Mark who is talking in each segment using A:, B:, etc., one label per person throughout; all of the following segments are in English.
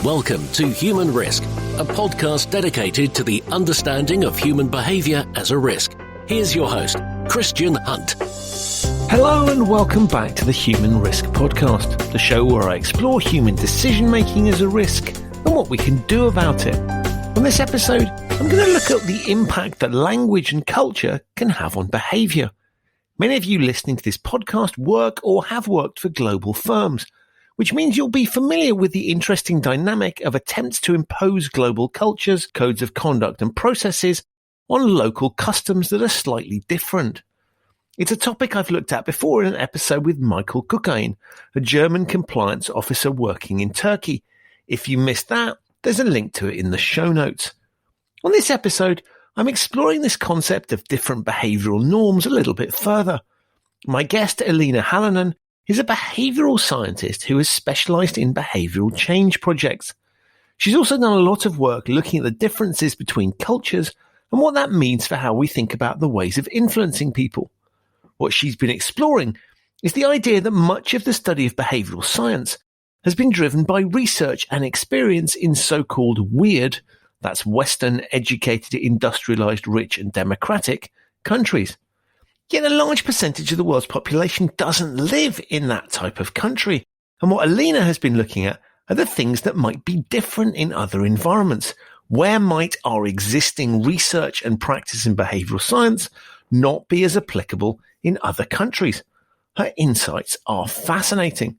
A: Welcome to Human Risk, a podcast dedicated to the understanding of human behaviour as a risk. Here's your host, Christian Hunt.
B: Hello and welcome back to the Human Risk Podcast, the show where I explore human decision-making as a risk and what we can do about it. On this episode, I'm going to look at the impact that language and culture can have on behaviour. Many of you listening to this podcast work or have worked for global firms, which means you'll be familiar with the interesting dynamic of attempts to impose global cultures, codes of conduct and processes on local customs that are slightly different. It's a topic I've looked at before in an episode with Michael Kukain, a German compliance officer working in Turkey. If you missed that, there's a link to it in the show notes. On this episode, I'm exploring this concept of different behavioural norms a little bit further. My guest, Elina Halonen, is a behavioural scientist who has specialised in behavioural change projects. She's also done a lot of work looking at the differences between cultures and what that means for how we think about the ways of influencing people. What she's been exploring is the idea that much of the study of behavioural science has been driven by research and experience in so-called weird, that's Western, educated, industrialized, rich and democratic countries. Yet a large percentage of the world's population doesn't live in that type of country. And what Elina has been looking at are the things that might be different in other environments. Where might our existing research and practice in behavioural science not be as applicable in other countries? Her insights are fascinating.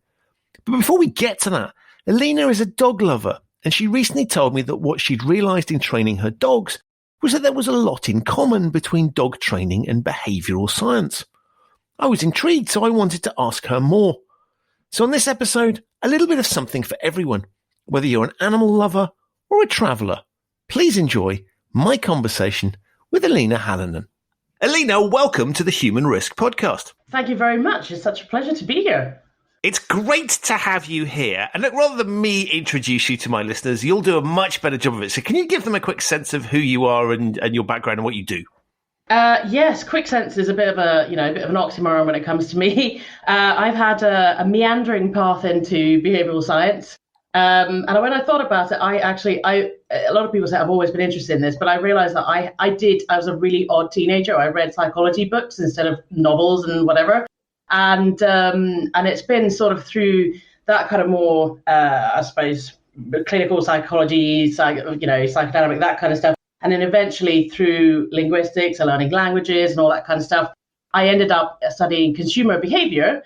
B: But before we get to that, Elina is a dog lover, and she recently told me that what she'd realised in training her dogs was that there was a lot in common between dog training and behavioural science. I was intrigued, so I wanted to ask her more. So on this episode, a little bit of something for everyone, whether you're an animal lover or a traveller. Please enjoy my conversation with Elina Halonen. Elina, welcome to the Human Risk Podcast.
C: Thank you very much. It's such a pleasure to be here.
B: It's great to have you here. And look, rather than me introduce you to my listeners, you'll do a much better job of it. So can you give them a quick sense of who you are and your background and what you do?
C: Yes, quick sense is a bit of an oxymoron when it comes to me. I've had a meandering path into behavioral science. And when I thought about it, a lot of people say I've always been interested in this, but I realized that I was a really odd teenager. I read psychology books instead of novels and whatever. And it's been sort of through that kind of more, I suppose, clinical psychology, psychodynamic, that kind of stuff. And then eventually through linguistics and learning languages and all that kind of stuff, I ended up studying consumer behavior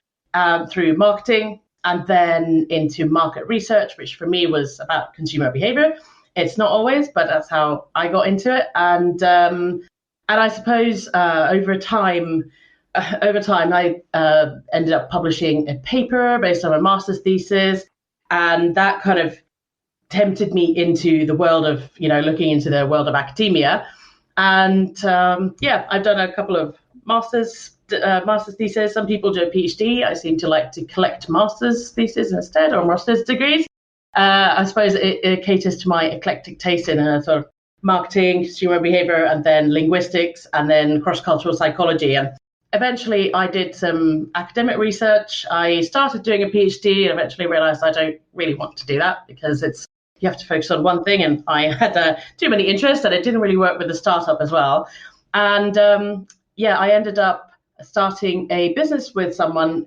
C: through marketing and then into market research, which for me was about consumer behavior. It's not always, but that's how I got into it. And I suppose over time, I ended up publishing a paper based on a master's thesis, and that kind of tempted me into the world of, looking into the world of academia. And I've done a couple of master's theses. Some people do a PhD. I seem to like to collect master's theses instead, or master's degrees. I suppose it caters to my eclectic taste in a sort of marketing, consumer behavior, and then linguistics, and then cross-cultural psychology. And eventually, I did some academic research. I started doing a PhD and eventually realized I don't really want to do that because you have to focus on one thing. And I had too many interests and it didn't really work with the startup as well. And I ended up starting a business with someone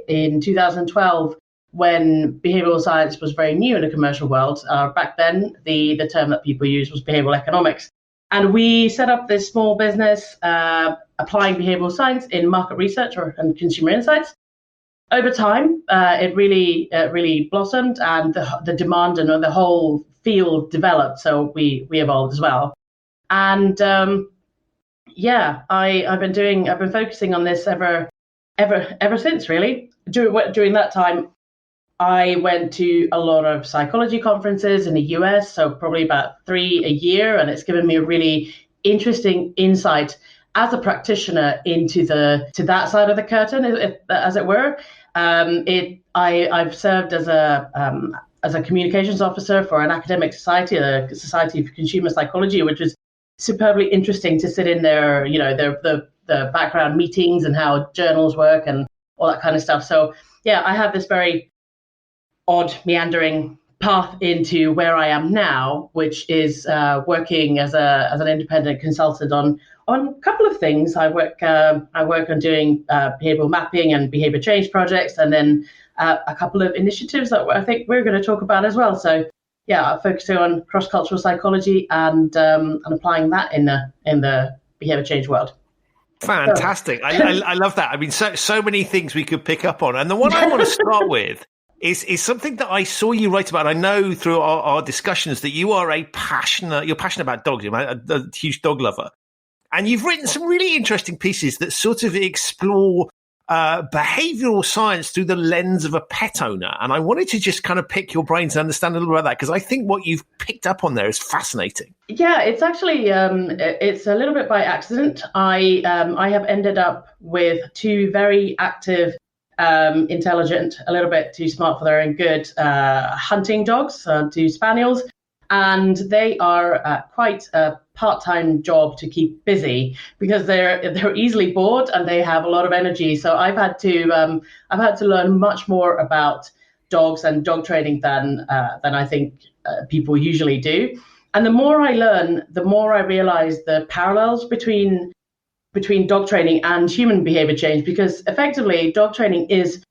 C: in 2012 when behavioral science was very new in the commercial world. Back then, the term that people used was behavioral economics. And we set up this small business applying behavioral science in market research and consumer insights. Over time, it really blossomed, and the demand and the whole field developed. So we evolved as well. And I've been focusing on this ever since, really. During that time, I went to a lot of psychology conferences in the US, so probably about 3 a year, and it's given me a really interesting insight as a practitioner into that side of the curtain, as it were. I've served as a communications officer for an academic society, the Society for Consumer Psychology, which was superbly interesting to sit in their, the background meetings and how journals work and all that kind of stuff. So yeah, I have this very odd, meandering path into where I am now, which is working as an independent consultant on a couple of things. I work on doing behavioral mapping and behavior change projects, and then a couple of initiatives that I think we're going to talk about as well. So yeah, focusing on cross-cultural psychology and applying that in the behavior change world.
B: Fantastic. I love that. I mean, so many things we could pick up on. And the one I want to start with is something that I saw you write about. I know through our discussions that you are you're passionate about dogs. You're a huge dog lover. And you've written some really interesting pieces that sort of explore behavioral science through the lens of a pet owner. And I wanted to just kind of pick your brains and understand a little bit about that, because I think what you've picked up on there is fascinating.
C: Yeah, it's actually, it's a little bit by accident. I have ended up with two very active, intelligent, a little bit too smart for their own good, hunting dogs, two spaniels. And they are quite a part-time job to keep busy because they're easily bored and they have a lot of energy. So I've had to learn much more about dogs and dog training than I think people usually do. And the more I learn, the more I realize the parallels between dog training and human behavior change, because effectively dog training is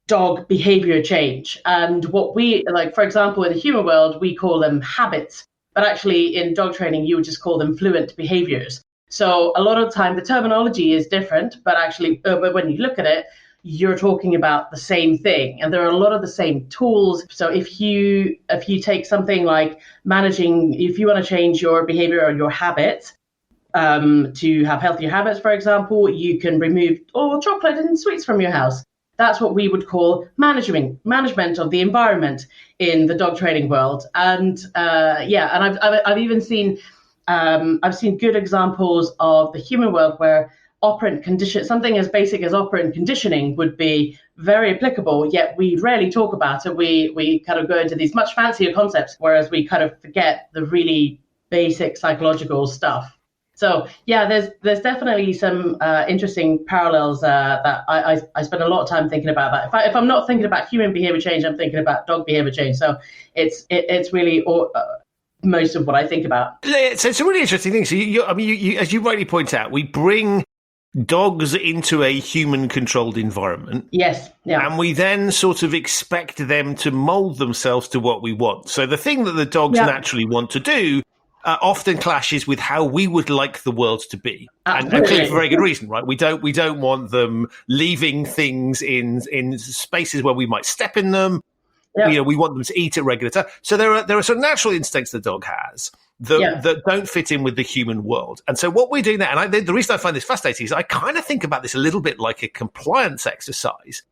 C: dog behavior change. And what we, like, for example, in the human world, we call them habits, but actually in dog training, you would just call them fluent behaviors. So a lot of the time, the terminology is different, but actually, when you look at it, you're talking about the same thing. And there are a lot of the same tools. So if you take something like managing, if you want to change your behavior or your habits, to have healthier habits, for example, you can remove all chocolate and sweets from your house. That's what we would call management of the environment in the dog training world. And and I've even seen good examples of the human world where operant condition, something as basic as operant conditioning, would be very applicable. Yet we rarely talk about it. We kind of go into these much fancier concepts, whereas we kind of forget the really basic psychological stuff. So yeah, there's definitely some interesting parallels that I spend a lot of time thinking about that. If I'm not thinking about human behavior change, I'm thinking about dog behavior change. So it's really most of what I think about.
B: So it's a really interesting thing. So you as you rightly point out, we bring dogs into a human-controlled environment.
C: Yes. Yeah.
B: And we then sort of expect them to mold themselves to what we want. So the thing that the dogs naturally want to do often clashes with how we would like the world to be, and clearly for very good reason, right? We don't want them leaving things in spaces where we might step in them. Yeah. You know, we want them to eat at regular time. So there are some natural instincts the dog has that don't fit in with the human world. And so what we're doing there, and the reason I find this fascinating is I kind of think about this a little bit like a compliance exercise.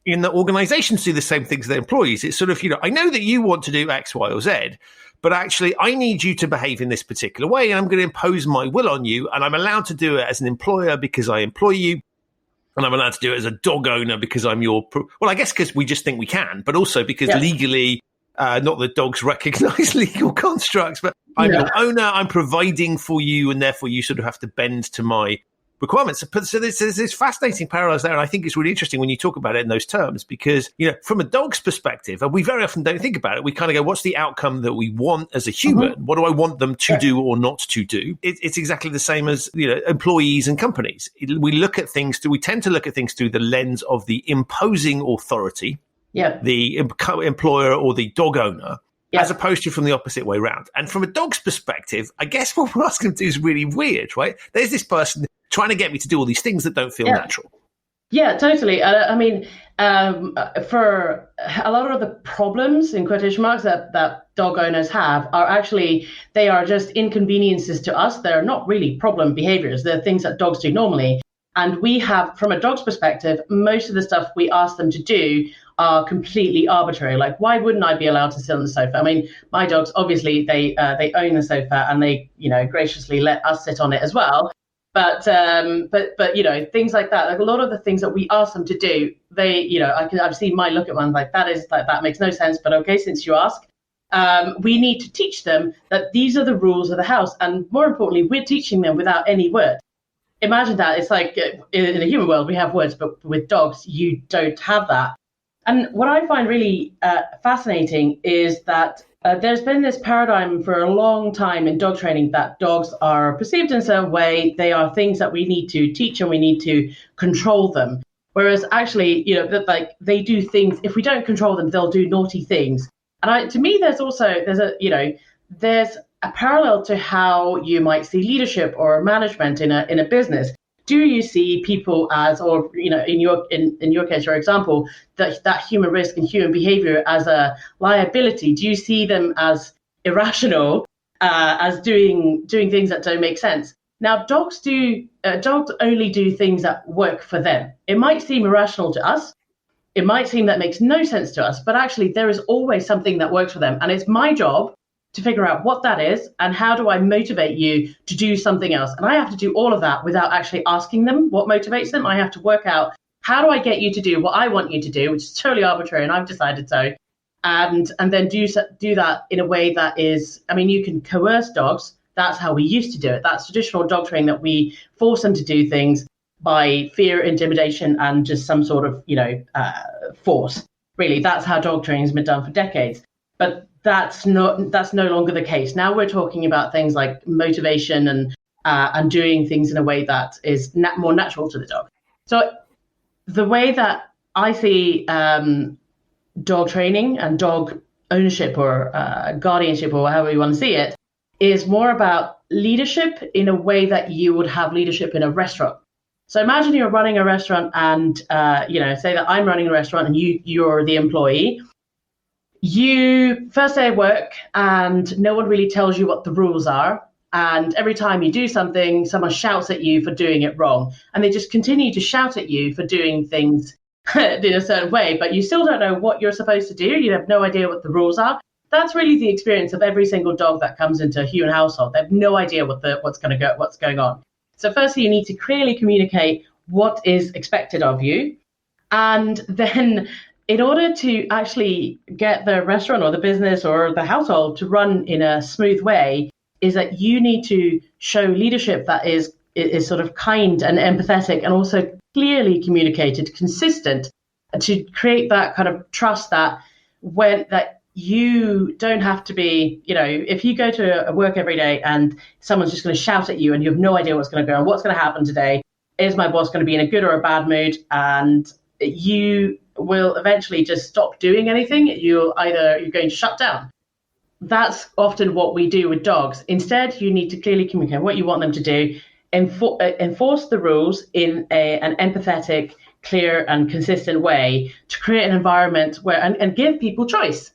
B: In that organizations do the same things to their employees. It's sort of, I know that you want to do X, Y, or Z, but actually I need you to behave in this particular way, and I'm going to impose my will on you, and I'm allowed to do it as an employer because I employ you, and I'm allowed to do it as a dog owner because I'm your... Well, I guess because we just think we can, but also because legally, not that dogs recognize legal constructs, but I'm your owner, I'm providing for you, and therefore you sort of have to bend to my requirements. So there's this fascinating parallels there, and I think it's really interesting when you talk about it in those terms, because from a dog's perspective, and we very often don't think about it, we kind of go, what's the outcome that we want as a human? What do I want them to do or not to do? It's exactly the same as employees and companies. We tend to look at things through the lens of the imposing authority, the employer or the dog owner, as opposed to from the opposite way around. And from a dog's perspective, I guess what we're asking them to do is really weird, right? There's this person trying to get me to do all these things that don't feel natural. Yeah,
C: totally. I mean, for a lot of the problems, in quotation marks, that dog owners have are actually, they are just inconveniences to us. They're not really problem behaviors. They're things that dogs do normally. And we have, from a dog's perspective, most of the stuff we ask them to do are completely arbitrary. Like, why wouldn't I be allowed to sit on the sofa? I mean, my dogs, obviously, they own the sofa and they, graciously let us sit on it as well. But things like that, like a lot of the things that we ask them to do, they, I've seen my look at one like that makes no sense. But okay, since you ask, we need to teach them that these are the rules of the house. And more importantly, we're teaching them without any word. Imagine that. It's like in the human world, we have words, but with dogs, you don't have that. And what I find really fascinating is that there's been this paradigm for a long time in dog training that dogs are perceived in a certain way. They are things that we need to teach and we need to control them. Whereas actually, that like they do things. If we don't control them, they'll do naughty things. And to me, there's a parallel to how you might see leadership or management in a business. Do you see people as, or in your case, your example, that human risk and human behavior as a liability? Do you see them as irrational, as doing things that don't make sense? Now, dogs only do things that work for them. It might seem irrational to us. It might seem that makes no sense to us, but actually there is always something that works for them. And it's my job to figure out what that is and how do I motivate you to do something else. And I have to do all of that without actually asking them what motivates them. I have to work out, how do I get you to do what I want you to do, which is totally arbitrary and I've decided so. And then do that in a way that is, you can coerce dogs. That's how we used to do it. That's traditional dog training, that we force them to do things by fear, intimidation, and just some sort of, force. Really, that's how dog training has been done for decades. But that's no longer the case. Now we're talking about things like motivation and doing things in a way that is more natural to the dog. So the way that I see dog training and dog ownership or guardianship, or however you want to see it, is more about leadership in a way that you would have leadership in a restaurant. So imagine you're running a restaurant and, say that I'm running a restaurant and you're the employee. You first day of work and no one really tells you what the rules are. And every time you do something, someone shouts at you for doing it wrong. And they just continue to shout at you for doing things in a certain way, but you still don't know what you're supposed to do. You have no idea what the rules are. That's really the experience of every single dog that comes into a human household. They have no idea what's going on. So firstly, you need to clearly communicate what is expected of you. And then in order to actually get the restaurant or the business or the household to run in a smooth way, is that you need to show leadership that is sort of kind and empathetic and also clearly communicated, consistent, to create that kind of trust that you don't have to be, if you go to work every day and someone's just going to shout at you and you have no idea what's going to go on, what's going to happen today, is my boss going to be in a good or a bad mood, and you will eventually just stop doing anything. You're going to shut down. That's often what we do with dogs. Instead, you need to clearly communicate what you want them to do, enforce the rules in an empathetic, clear and consistent way to create an environment where and give people choice,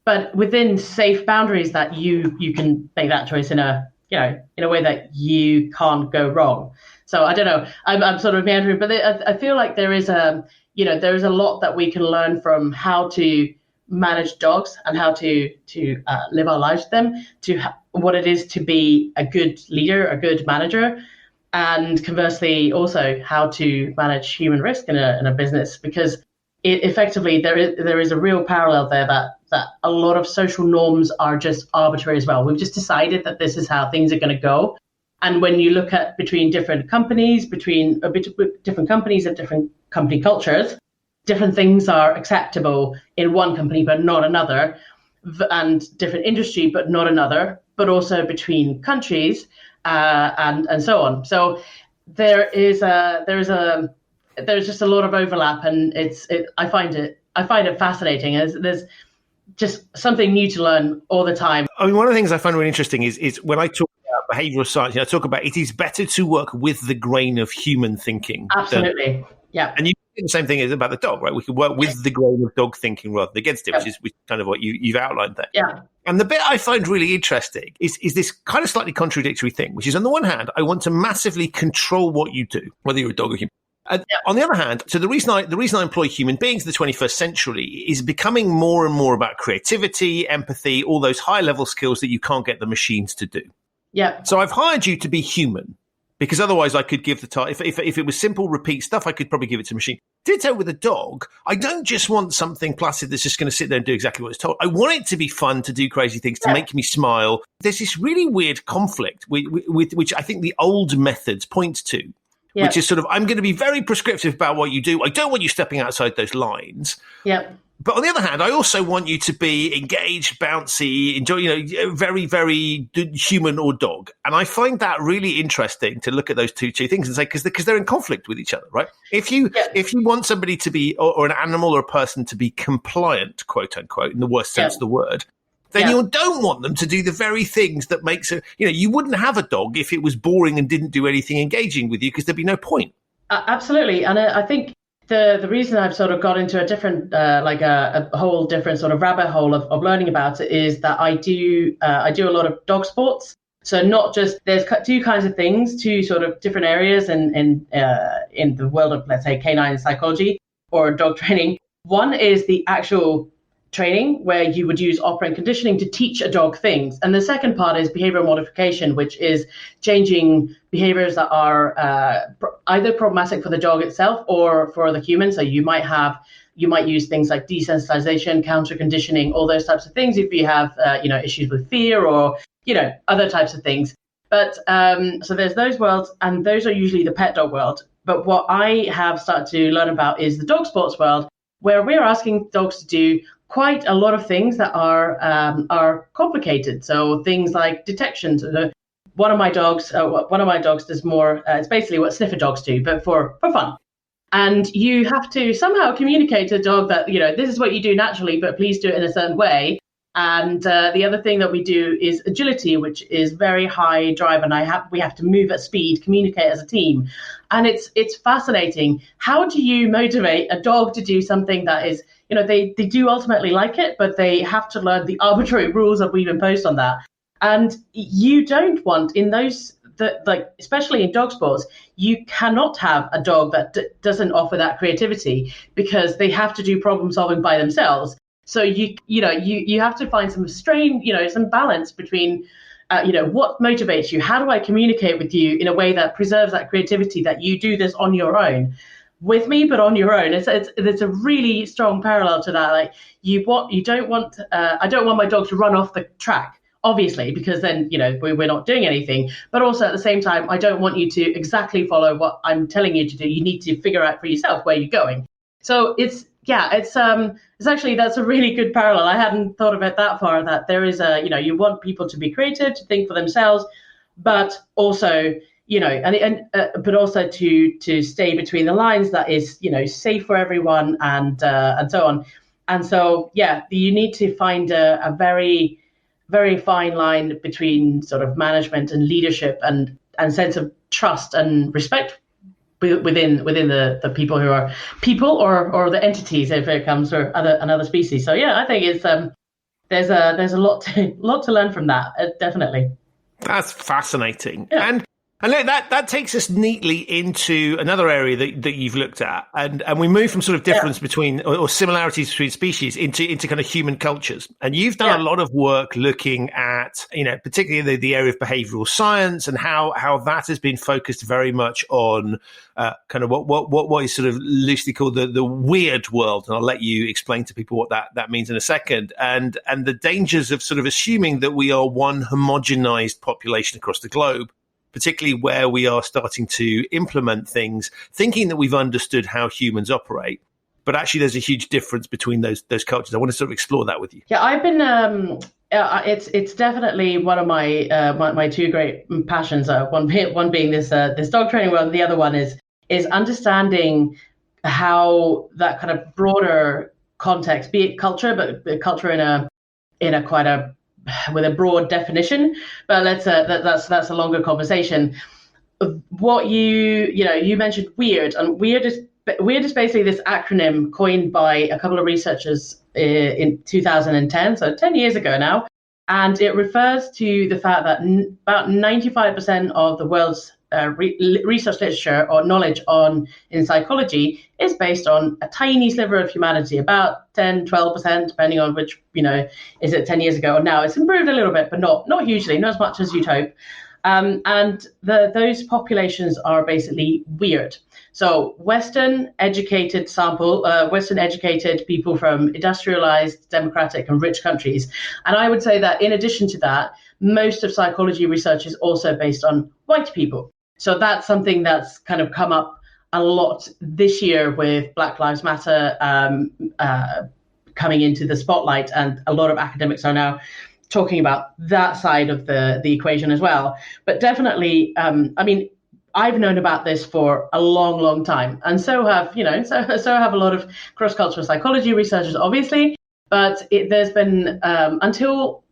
C: but within safe boundaries that you can make that choice in a way that you can't go wrong. So I don't know, I'm sort of meandering, but I feel like there is a lot that we can learn from how to manage dogs and how to live our lives with them, to what it is to be a good leader, a good manager, and conversely also how to manage human risk in a business, because effectively there is a real parallel there that a lot of social norms are just arbitrary as well. We've just decided that this is how things are going to go. And when you look at between different companies, different companies and different company cultures, different things are acceptable in one company but not another, and different industry but not another, but also between countries and so on. So there's just a lot of overlap, and I find it fascinating. There's just something new to learn all the time.
B: I mean, one of the things I find really interesting is when I talk about behavioral science, I talk about it is better to work with the grain of human thinking.
C: Absolutely, yeah.
B: And you do the same thing as about the dog, right? We can work with the grain of dog thinking rather than against it, which is kind of what you've outlined there.
C: Yeah.
B: And the bit I find really interesting is this kind of slightly contradictory thing, which is on the one hand, I want to massively control what you do, whether you're a dog or human. On the other hand, so the reason I employ human beings in the 21st century is becoming more and more about creativity, empathy, all those high level skills that you can't get the machines to do.
C: Yeah.
B: So I've hired you to be human, because otherwise I could give the task. If it was simple repeat stuff, I could probably give it to a machine. Ditto with a dog. I don't just want something placid that's just going to sit there and do exactly what it's told. I want it to be fun, to do crazy things, to make me smile. There's this really weird conflict with which I think the old methods point to, which is sort of, I'm going to be very prescriptive about what you do. I don't want you stepping outside those lines.
C: Yeah.
B: But on the other hand, I also want you to be engaged, bouncy, enjoy, very, very human or dog. And I find that really interesting to look at those two things and say, because they're in conflict with each other, right? If you want somebody to be, or an animal or a person to be compliant, quote unquote, in the worst sense of the word, then you don't want them to do the very things that makes it, you wouldn't have a dog if it was boring and didn't do anything engaging with you, because there'd be no point.
C: Absolutely. And I think the reason I've sort of got into a different, a whole different sort of rabbit hole of learning about it is that I do a lot of dog sports. So not just, there's two kinds of things, two sort of different areas in the world of, let's say, canine psychology or dog training. One is the actual training where you would use operant conditioning to teach a dog things. And the second part is behavioral modification, which is changing behaviors that are either problematic for the dog itself or for the human. So you might use things like desensitization, counter conditioning, all those types of things if you have issues with fear or other types of things. But so there's those worlds, and those are usually the pet dog world. But what I have started to learn about is the dog sports world, where we're asking dogs to do quite a lot of things that are complicated. So things like detection. One of my dogs does more. It's basically what sniffer dogs do, but for fun. And you have to somehow communicate to a dog that this is what you do naturally, but please do it in a certain way. And the other thing that we do is agility, which is very high drive, and we have to move at speed, communicate as a team, and it's fascinating. How do you motivate a dog to do something that is, they do ultimately like it, but they have to learn the arbitrary rules that we've imposed on that. And you don't want in those, especially in dog sports, you cannot have a dog that doesn't offer that creativity, because they have to do problem solving by themselves. So you have to find some some balance between, what motivates you? How do I communicate with you in a way that preserves that creativity, that you do this on your own, with me, but on your own? It's a really strong parallel to that. Like I don't want my dog to run off the track, obviously, because then we're not doing anything. But also at the same time, I don't want you to exactly follow what I'm telling you to do. You need to figure out for yourself where you're going. So it's actually, that's a really good parallel. I hadn't thought of it that far, that there is you want people to be creative, to think for themselves, but also, but also to stay between the lines, that is, safe for everyone and so on. And so, you need to find a very, very fine line between sort of management and leadership and sense of trust and respect within the people who are people or the entities, if it comes to another species. So I think it's there's a lot to learn from that, definitely.
B: That's fascinating. And that takes us neatly into another area that you've looked at, and we move from sort of difference between or similarities between species into kind of human cultures. And you've done a lot of work looking at, particularly the area of behavioral science and how that has been focused very much on kind of what is sort of loosely called the weird world. And I'll let you explain to people what that means in a second, and the dangers of sort of assuming that we are one homogenized population across the globe, particularly where we are starting to implement things, thinking that we've understood how humans operate. But actually, there's a huge difference between those cultures. I want to sort of explore that with you.
C: Yeah, I've been. It's definitely one of my my two great passions. One being this dog training world, and the other one is understanding how that kind of broader context, be it culture, but culture in a quite a with a broad definition, but that's a longer conversation. What you mentioned weird, and weird is basically this acronym coined by a couple of researchers in 2010, so 10 years ago now, and it refers to the fact that about 95% of the world's research literature or knowledge in psychology is based on a tiny sliver of humanity, about 10-12%, depending on which, is it 10 years ago or now. It's improved a little bit, but not hugely, not as much as you'd hope. And those populations are basically weird. So Western educated people from industrialized, democratic and rich countries. And I would say that in addition to that, most of psychology research is also based on white people. So that's something that's kind of come up a lot this year with Black Lives Matter coming into the spotlight, and a lot of academics are now talking about that side of the equation as well. But definitely, I've known about this for a long, long time, and so have a lot of cross-cultural psychology researchers, obviously. But there's been until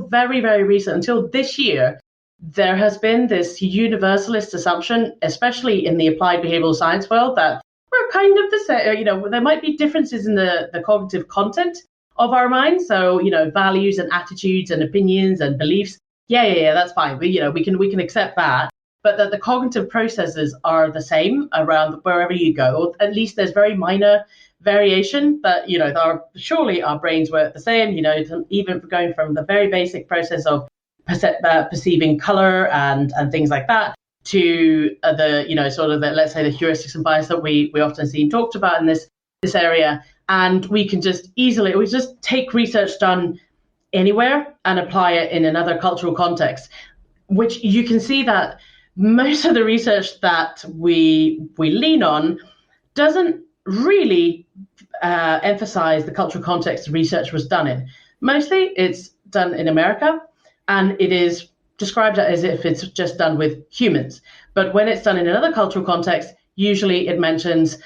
C: very, very recent, until this year, there has been this universalist assumption, especially in the applied behavioral science world, that we're kind of the same. There might be differences in the cognitive content of our minds. So, values and attitudes and opinions and beliefs. Yeah, that's fine. We can accept that. But that the cognitive processes are the same around wherever you go. Or at least there's very minor variation, but surely our brains work the same. Even going from the very basic process of perceiving color and things like that to let's say the heuristics and bias that we often see talked about in this area. And we can just take research done anywhere and apply it in another cultural context, which you can see that most of the research that we lean on doesn't really emphasize the cultural context the research was done in. Mostly it's done in America, and it is described as if it's just done with humans. But when it's done in another cultural context, usually it mentions,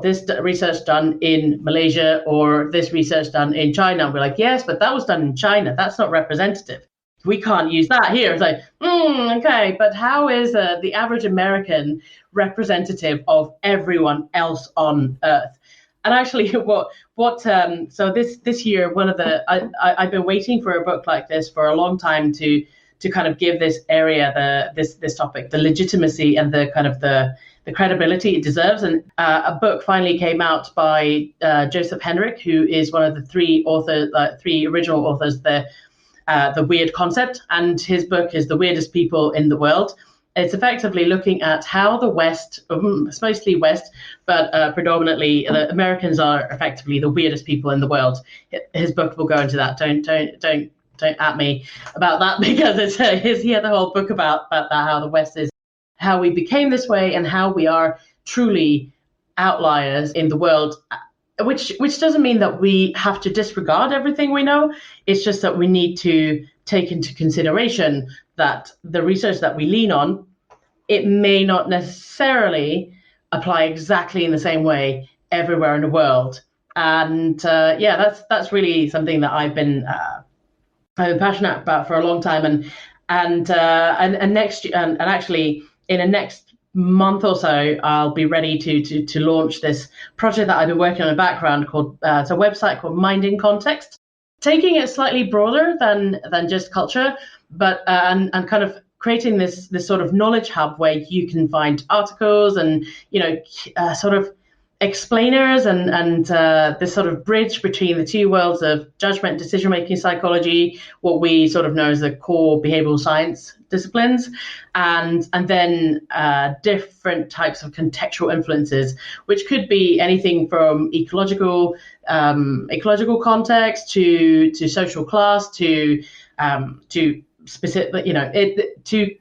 C: this research done in Malaysia or this research done in China. We're like, yes, but that was done in China. That's not representative. We can't use that here. It's like, okay, but how is the average American representative of everyone else on Earth? And actually, so this year, I've been waiting for a book like this for a long time to kind of give this area this topic the legitimacy and the kind of the credibility it deserves. And a book finally came out by Joseph Henrich, who is one of the three original authors, the Weird Concept, and his book is The Weirdest People in the World. It's effectively looking at how the West, it's mostly West, but predominantly the Americans are effectively the weirdest people in the world. His book will go into that. Don't at me about that, because he had the whole book about that, how the West is, how we became this way and how we are truly outliers in the world. Which doesn't mean that we have to disregard everything we know. It's just that we need to take into consideration that the research that we lean on, it may not necessarily apply exactly in the same way everywhere in the world. And that's really something that I've been passionate about for a long time. And actually in the next month or so, I'll be ready to launch this project that I've been working on in the background called it's a website called Mind in Context, taking it slightly broader than just culture, but and kind of creating this sort of knowledge hub where you can find articles and sort of explainers and this sort of bridge between the two worlds of judgment, decision-making psychology, what we sort of know as the core behavioral science disciplines, and then different types of contextual influences, which could be anything from ecological context to social class to specific, to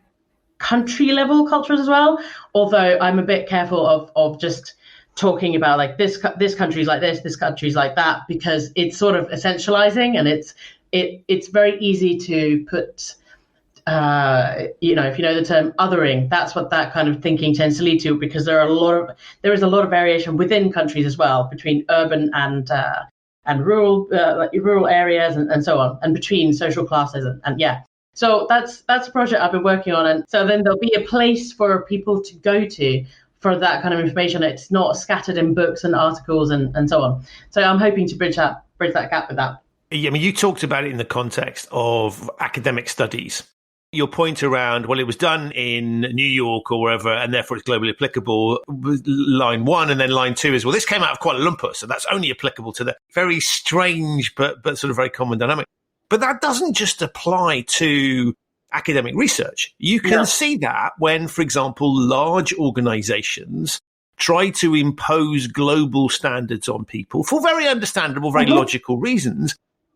C: country level cultures as well. Although I'm a bit careful of just talking about like this country's like this country's like that, because it's sort of essentializing, and it's very easy to put if you know the term othering, that's what that kind of thinking tends to lead to, because there is a lot of variation within countries as well, between urban and rural areas and so on, and between social classes and yeah. So that's a project I've been working on, and so then there'll be a place for people to go to for that kind of information. It's not scattered in books and articles and so on. So I'm hoping to bridge that gap with that.
B: Yeah, I mean, you talked about it in the context of academic studies. Your point around, well, it was done in New York or wherever, and therefore it's globally applicable. Line one, and then line two is, well, this came out of Kuala Lumpur, so that's only applicable to the very strange but sort of very common dynamic. But that doesn't just apply to academic research. You can see that when, for example, large organizations try to impose global standards on people for very understandable, very logical reasons.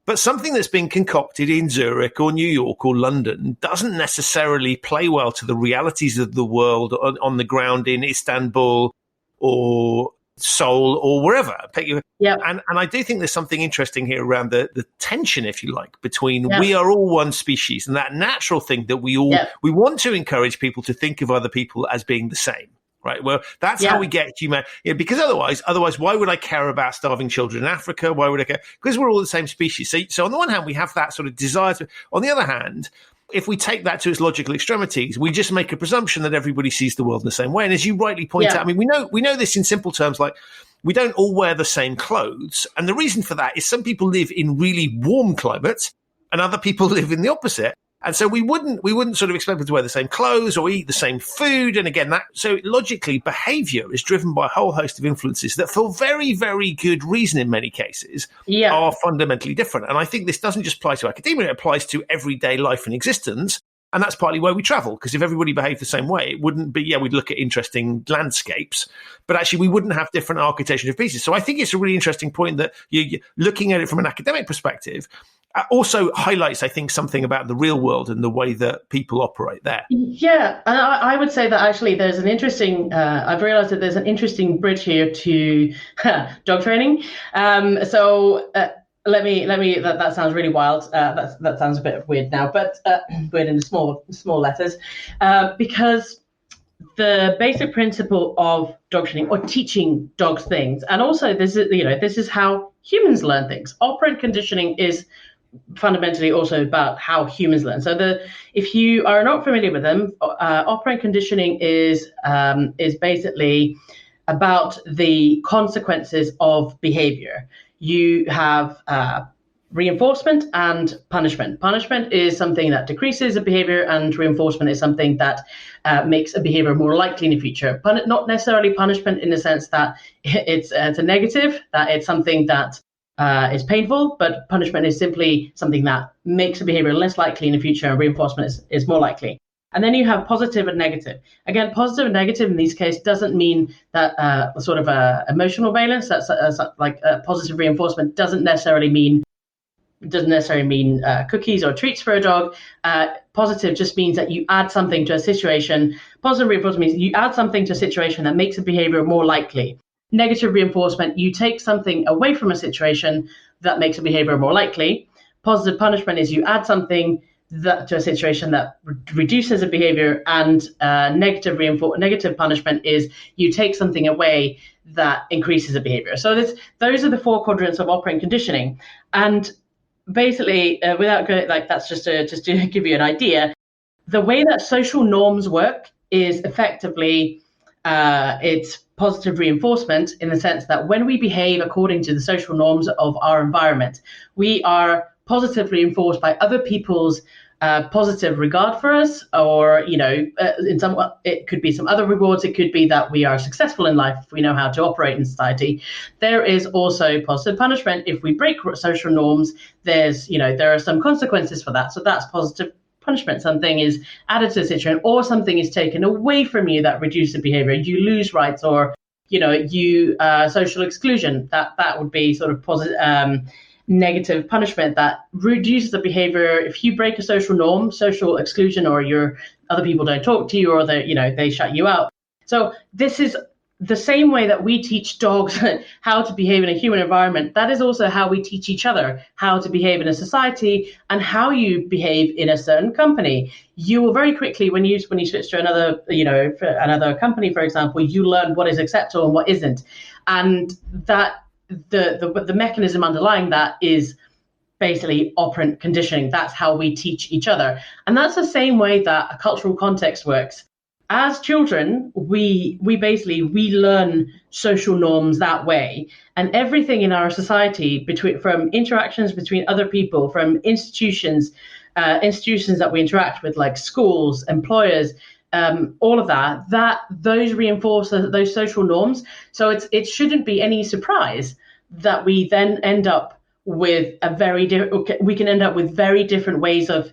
B: But something that's been concocted in Zurich or New York or London doesn't necessarily play well to the realities of the world on the ground in Istanbul or Seoul or wherever. And I do think there's something interesting here around the tension, if you like, between we are all one species and that natural thing that we want to encourage people to think of other people as being the same. Right. Well, that's how we get human. Because otherwise, why would I care about starving children in Africa? Why would I care? Because we're all the same species. So on the one hand, we have that sort of desire. On the other hand, if we take that to its logical extremities, we just make a presumption that everybody sees the world in the same way. And as you rightly point out, I mean, we know this in simple terms, like we don't all wear the same clothes. And the reason for that is some people live in really warm climates and other people live in the opposite. And so we wouldn't sort of expect people to wear the same clothes or eat the same food. And again, so logically, behavior is driven by a whole host of influences that, for very, very good reason in many cases, are fundamentally different. And I think this doesn't just apply to academia, it applies to everyday life and existence. And that's partly why we travel, because if everybody behaved the same way, it wouldn't be, we'd look at interesting landscapes, but actually we wouldn't have different architecture of pieces. So I think it's a really interesting point that you're looking at it from an academic perspective. Also highlights, I think, something about the real world and the way that people operate there. Yeah,
C: and I would say that actually there's an interesting, I've realized that there's an interesting bridge here to dog training. Let me, that sounds really wild. That sounds a bit weird now, but weird in the small letters, because the basic principle of dog training or teaching dogs things, and also this is how humans learn things. Operant conditioning is fundamentally also about how humans learn. So if you are not familiar with them, operant conditioning is basically about the consequences of behavior. You have reinforcement and punishment. Punishment is something that decreases a behavior, and reinforcement is something that makes a behavior more likely in the future. But not necessarily punishment in the sense that it's a negative, that it's something that is painful, but punishment is simply something that makes a behavior less likely in the future, and reinforcement is more likely. And then you have positive and negative. Again, positive and negative in these cases doesn't mean that sort of emotional valence. That's like positive reinforcement doesn't necessarily mean cookies or treats for a dog. Positive just means that you add something to a situation. Positive reinforcement means you add something to a situation that makes a behavior more likely. Negative reinforcement, you take something away from a situation that makes a behavior more likely. Positive punishment is you add something to a situation that reduces a behavior, and negative punishment is you take something away that increases a behavior. So those are the four quadrants of operant conditioning. And basically, without going that's just to give you an idea, the way that social norms work is effectively it's positive reinforcement, in the sense that when we behave according to the social norms of our environment, we are positively reinforced by other people's positive regard for us, or it could be some other rewards. It could be that we are successful in life, we know how to operate in society. There is also positive punishment. If we break social norms, there are some consequences for that. So that's positive punishment. Something is added to the situation, or something is taken away from you that reduces the behavior. You lose rights, or social exclusion. That would be sort of positive. Negative punishment that reduces the behavior. If you break a social norm, social exclusion, or other people don't talk to you, or they shut you out. So this is the same way that we teach dogs how to behave in a human environment. That is also how we teach each other how to behave in a society, and how you behave in a certain company. You will very quickly, when you switch to another company, for example, you learn what is acceptable and what isn't, and that the mechanism underlying that is basically operant conditioning. That's how we teach each other, and that's the same way that a cultural context works. As children, we learn social norms that way, and everything in our society, from interactions between other people, from institutions that we interact with, like schools, employers, all of that those reinforce those social norms. So it shouldn't be any surprise that we then end up with very different ways of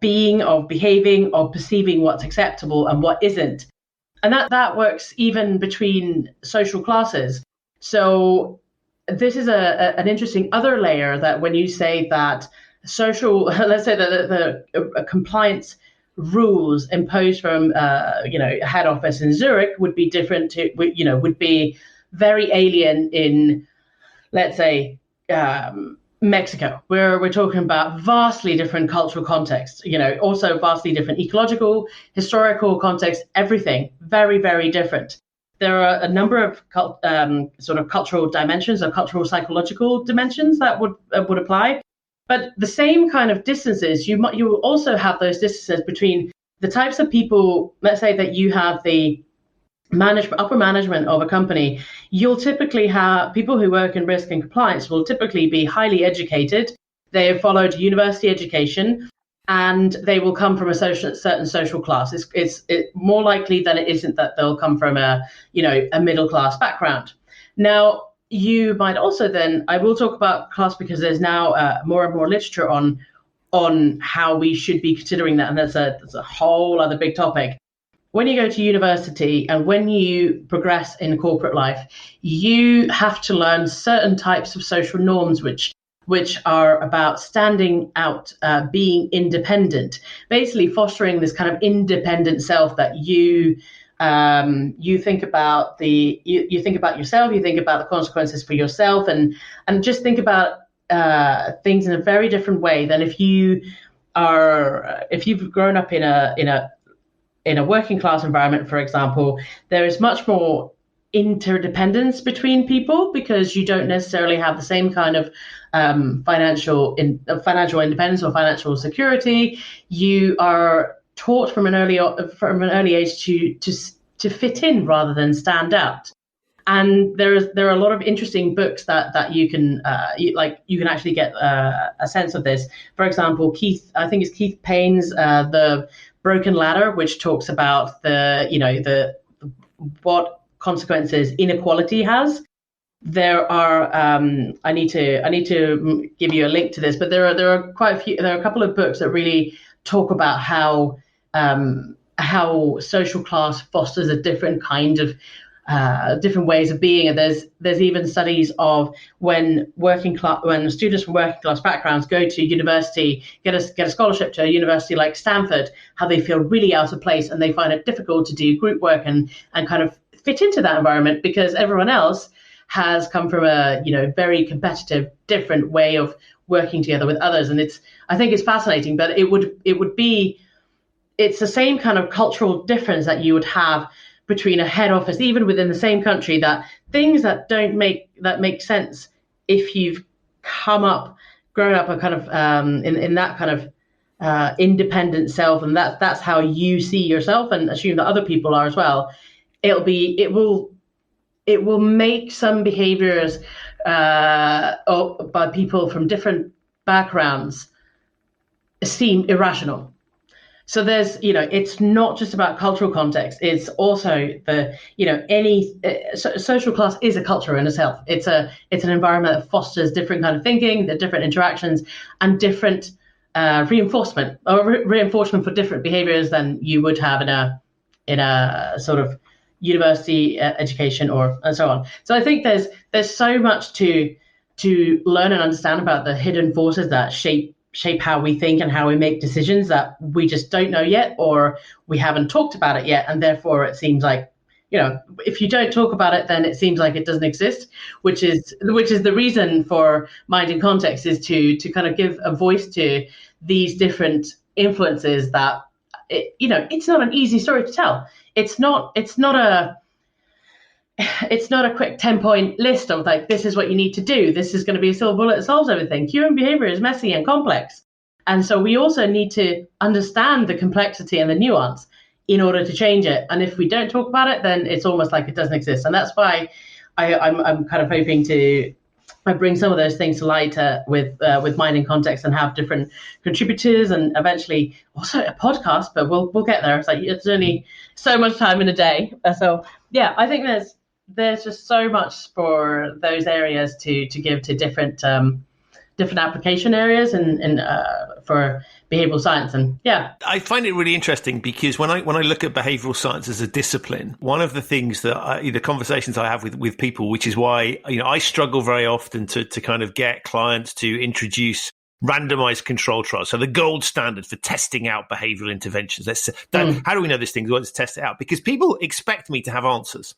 C: being, of behaving, of perceiving what's acceptable and what isn't. And that works even between social classes. So this is an interesting other layer, that when you say that social, let's say that the compliance rules imposed from head office in Zurich would be different to, would be very alien in, let's say, Mexico, where we're talking about vastly different cultural contexts, also vastly different ecological, historical context, everything very, very different. There are a number of sort of cultural dimensions or cultural psychological dimensions that would apply. But the same kind of distances, you will also have those distances between the types of people. Let's say that you have the upper management of a company. You'll typically have people who work in risk and compliance will typically be highly educated. They have followed university education, and they will come from a certain social class. It's more likely than it isn't that they'll come from a middle class background. Now, you might also then, I will talk about class because there's now more and more literature on how we should be considering that, and that's a whole other big topic. When you go to university and when you progress in corporate life, you have to learn certain types of social norms, which are about standing out, being independent, basically fostering this kind of independent self that you think about you think about yourself, you think about the consequences for yourself, and just think about things in a very different way than if you've grown up in a working class environment, for example. There is much more interdependence between people because you don't necessarily have the same kind of financial independence or financial security. You are taught from an early age to fit in rather than stand out. And there are a lot of interesting books that you can you can actually get a sense of this. For example, I think it's Keith Payne's The Broken Ladder, which talks about what consequences inequality has. There are I need to give you a link to this, but there are quite a few. There are a couple of books that really talk about how social class fosters a different kind of different ways of being. And there's even studies of when students from working class backgrounds go to university, get a scholarship to a university like Stanford, how they feel really out of place and they find it difficult to do group work and kind of fit into that environment because everyone else has come from a very competitive, different way of working together with others. And I think it's fascinating, but it's the same kind of cultural difference that you would have between a head office, even within the same country, that things that make sense if you've grown up a kind of in that kind of independent self, and that's how you see yourself, and assume that other people are as well. It will make some behaviors by people from different backgrounds seem irrational. So there's, it's not just about cultural context. It's also social class is a culture in itself. It's an environment that fosters different kind of thinking, the different interactions, and different reinforcement for different behaviors than you would have in a sort of university education and so on. So I think there's so much to learn and understand about the hidden forces that shape how we think and how we make decisions that we just don't know yet, or we haven't talked about it yet. And therefore it seems like, if you don't talk about it, then it seems like it doesn't exist, which is the reason for Mind in Context, is to kind of give a voice to these different influences that, it's not an easy story to tell. It's not a quick 10-point list of like, this is what you need to do. This is going to be a silver bullet that solves everything. Human behavior is messy and complex. And so we also need to understand the complexity and the nuance in order to change it. And if we don't talk about it, then it's almost like it doesn't exist. And that's why I'm kind of hoping to bring some of those things to light with Mind in Context, and have different contributors, and eventually also a podcast, but we'll get there. It's like, it's only so much time in a day. So yeah, I think there's just so much for those areas to give to different different application areas and for behavioral science. And yeah,
B: I find it really interesting because when I look at behavioral science as a discipline, one of the things that the conversations I have with people, which is why I struggle very often to kind of get clients to introduce randomized control trials. So the gold standard for testing out behavioral interventions. How do we know this thing? Let's test it out, because people expect me to have answers.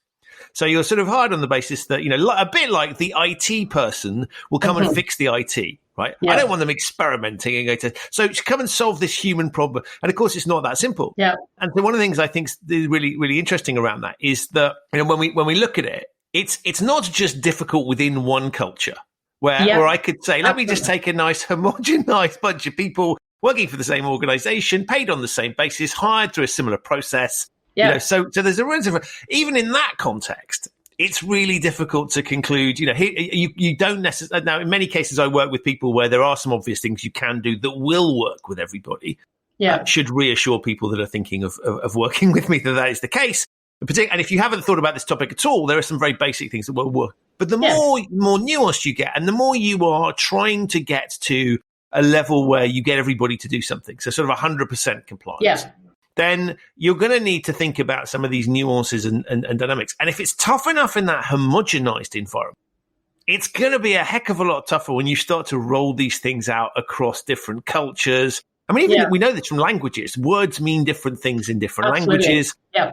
B: So you're sort of hired on the basis that, a bit like the IT person will come and fix the IT, right? Yeah. I don't want them experimenting and going to, so come and solve this human problem. And of course, it's not that simple.
C: Yeah.
B: And so one of the things I think is really, really interesting around that is that, when we look at it, it's not just difficult within one culture where I could say, let me just take a nice homogenized bunch of people working for the same organization, paid on the same basis, hired through a similar process. Yeah. So there's a real, even in that context, it's really difficult to conclude, you don't necessarily, now in many cases I work with people where there are some obvious things you can do that will work with everybody. Yeah. Should reassure people that are thinking of working with me that is the case. And if you haven't thought about this topic at all, there are some very basic things that will work. But the more nuanced you get, and the more you are trying to get to a level where you get everybody to do something, so sort of 100% compliance, then you're going to need to think about some of these nuances and dynamics. And if it's tough enough in that homogenized environment, it's going to be a heck of a lot tougher when you start to roll these things out across different cultures. I mean, even we know this from languages. Words mean different things in different languages. Yeah.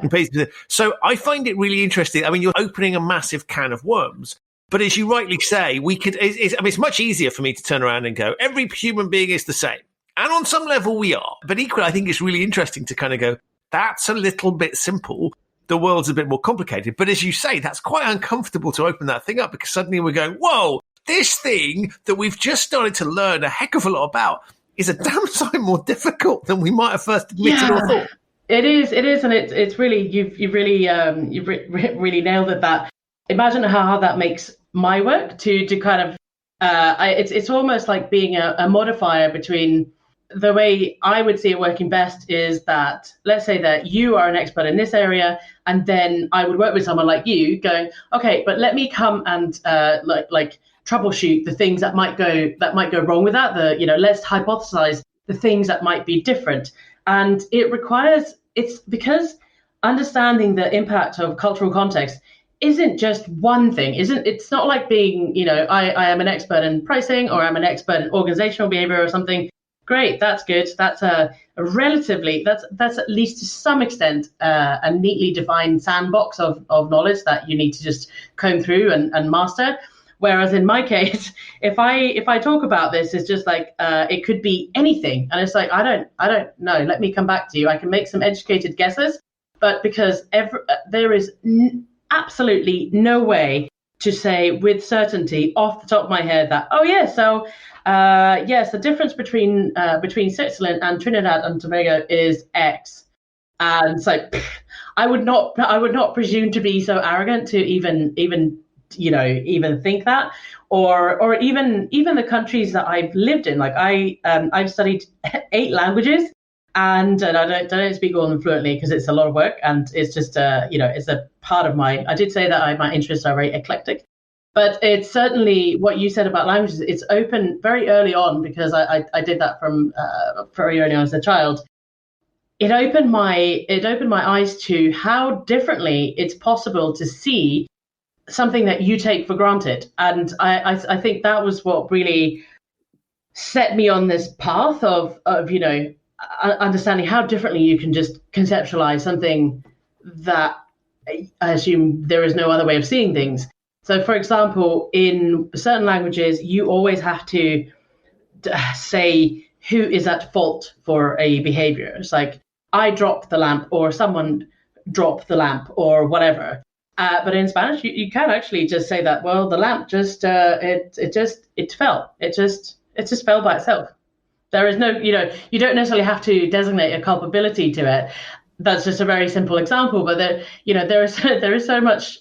B: So I find it really interesting. I mean, you're opening a massive can of worms. But as you rightly say, it's much easier for me to turn around and go, every human being is the same. And on some level we are. But equally, I think it's really interesting to kind of go, that's a little bit simple. The world's a bit more complicated. But as you say, that's quite uncomfortable to open that thing up, because suddenly we're going, whoa, this thing that we've just started to learn a heck of a lot about is a damn sight more difficult than we might have first admitted or thought.
C: It is, and it's really you've really nailed it. That imagine how hard that makes my work to kind of it's almost like being a modifier between the way I would see it working best is that, let's say that you are an expert in this area, and then I would work with someone like you going, okay, but let me come and like troubleshoot the things that might go wrong with that. Let's hypothesize the things that might be different. And it's because understanding the impact of cultural context isn't just one thing. It's not like being, I am an expert in pricing, or I'm an expert in organizational behavior or something. Great, that's good. That's a relatively, that's at least to some extent a neatly defined sandbox of knowledge that you need to just comb through and master. Whereas in my case, if I talk about this, it's just like it could be anything, and it's like I don't know. Let me come back to you. I can make some educated guesses, but because there is absolutely no way to say with certainty off the top of my head that yes, the difference between Switzerland and Trinidad and Tobago is X, and so I would not presume to be so arrogant to even think that, or even the countries that I've lived in. Like I've studied 8 languages, and I don't speak all of them fluently because it's a lot of work, and it's just it's a part of I did say that my interests are very eclectic. But it's certainly what you said about languages. It's open very early on, because I did that from very early on as a child. It opened my eyes to how differently it's possible to see something that you take for granted. And I think that was what really set me on this path of understanding how differently you can just conceptualize something that I assume there is no other way of seeing things. So, for example, in certain languages, you always have to say who is at fault for a behavior. It's like, I dropped the lamp, or someone dropped the lamp, or whatever. But in Spanish, you can actually just say that, well, the lamp just it fell. It just fell by itself. There is no, you don't necessarily have to designate a culpability to it. That's just a very simple example, but there is so much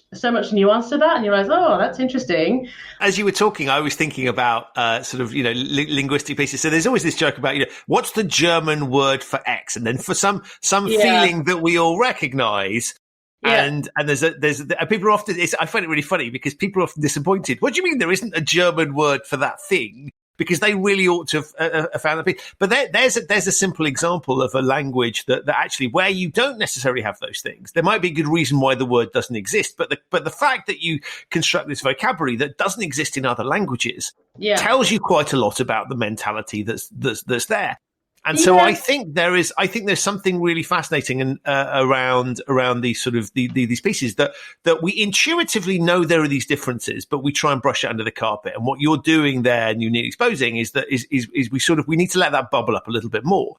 C: nuance to that, and you realize, oh, that's interesting.
B: As you were talking, I was thinking about linguistic pieces. So there's always this joke about what's the German word for X, and then for some feeling that we all recognise. Yeah. And there's people are often, I find it really funny because people are often disappointed. What do you mean there isn't a German word for that thing? because they really ought to have found that piece. But there's a simple example of a language that actually where you don't necessarily have those things. There might be a good reason why the word doesn't exist, but the fact that you construct this vocabulary that doesn't exist in other languages tells you quite a lot about the mentality that's there. And so I think there's something really fascinating and around these sort of these pieces that we intuitively know there are these differences, but we try and brush it under the carpet. And what you're doing there and you need exposing is we need to let that bubble up a little bit more.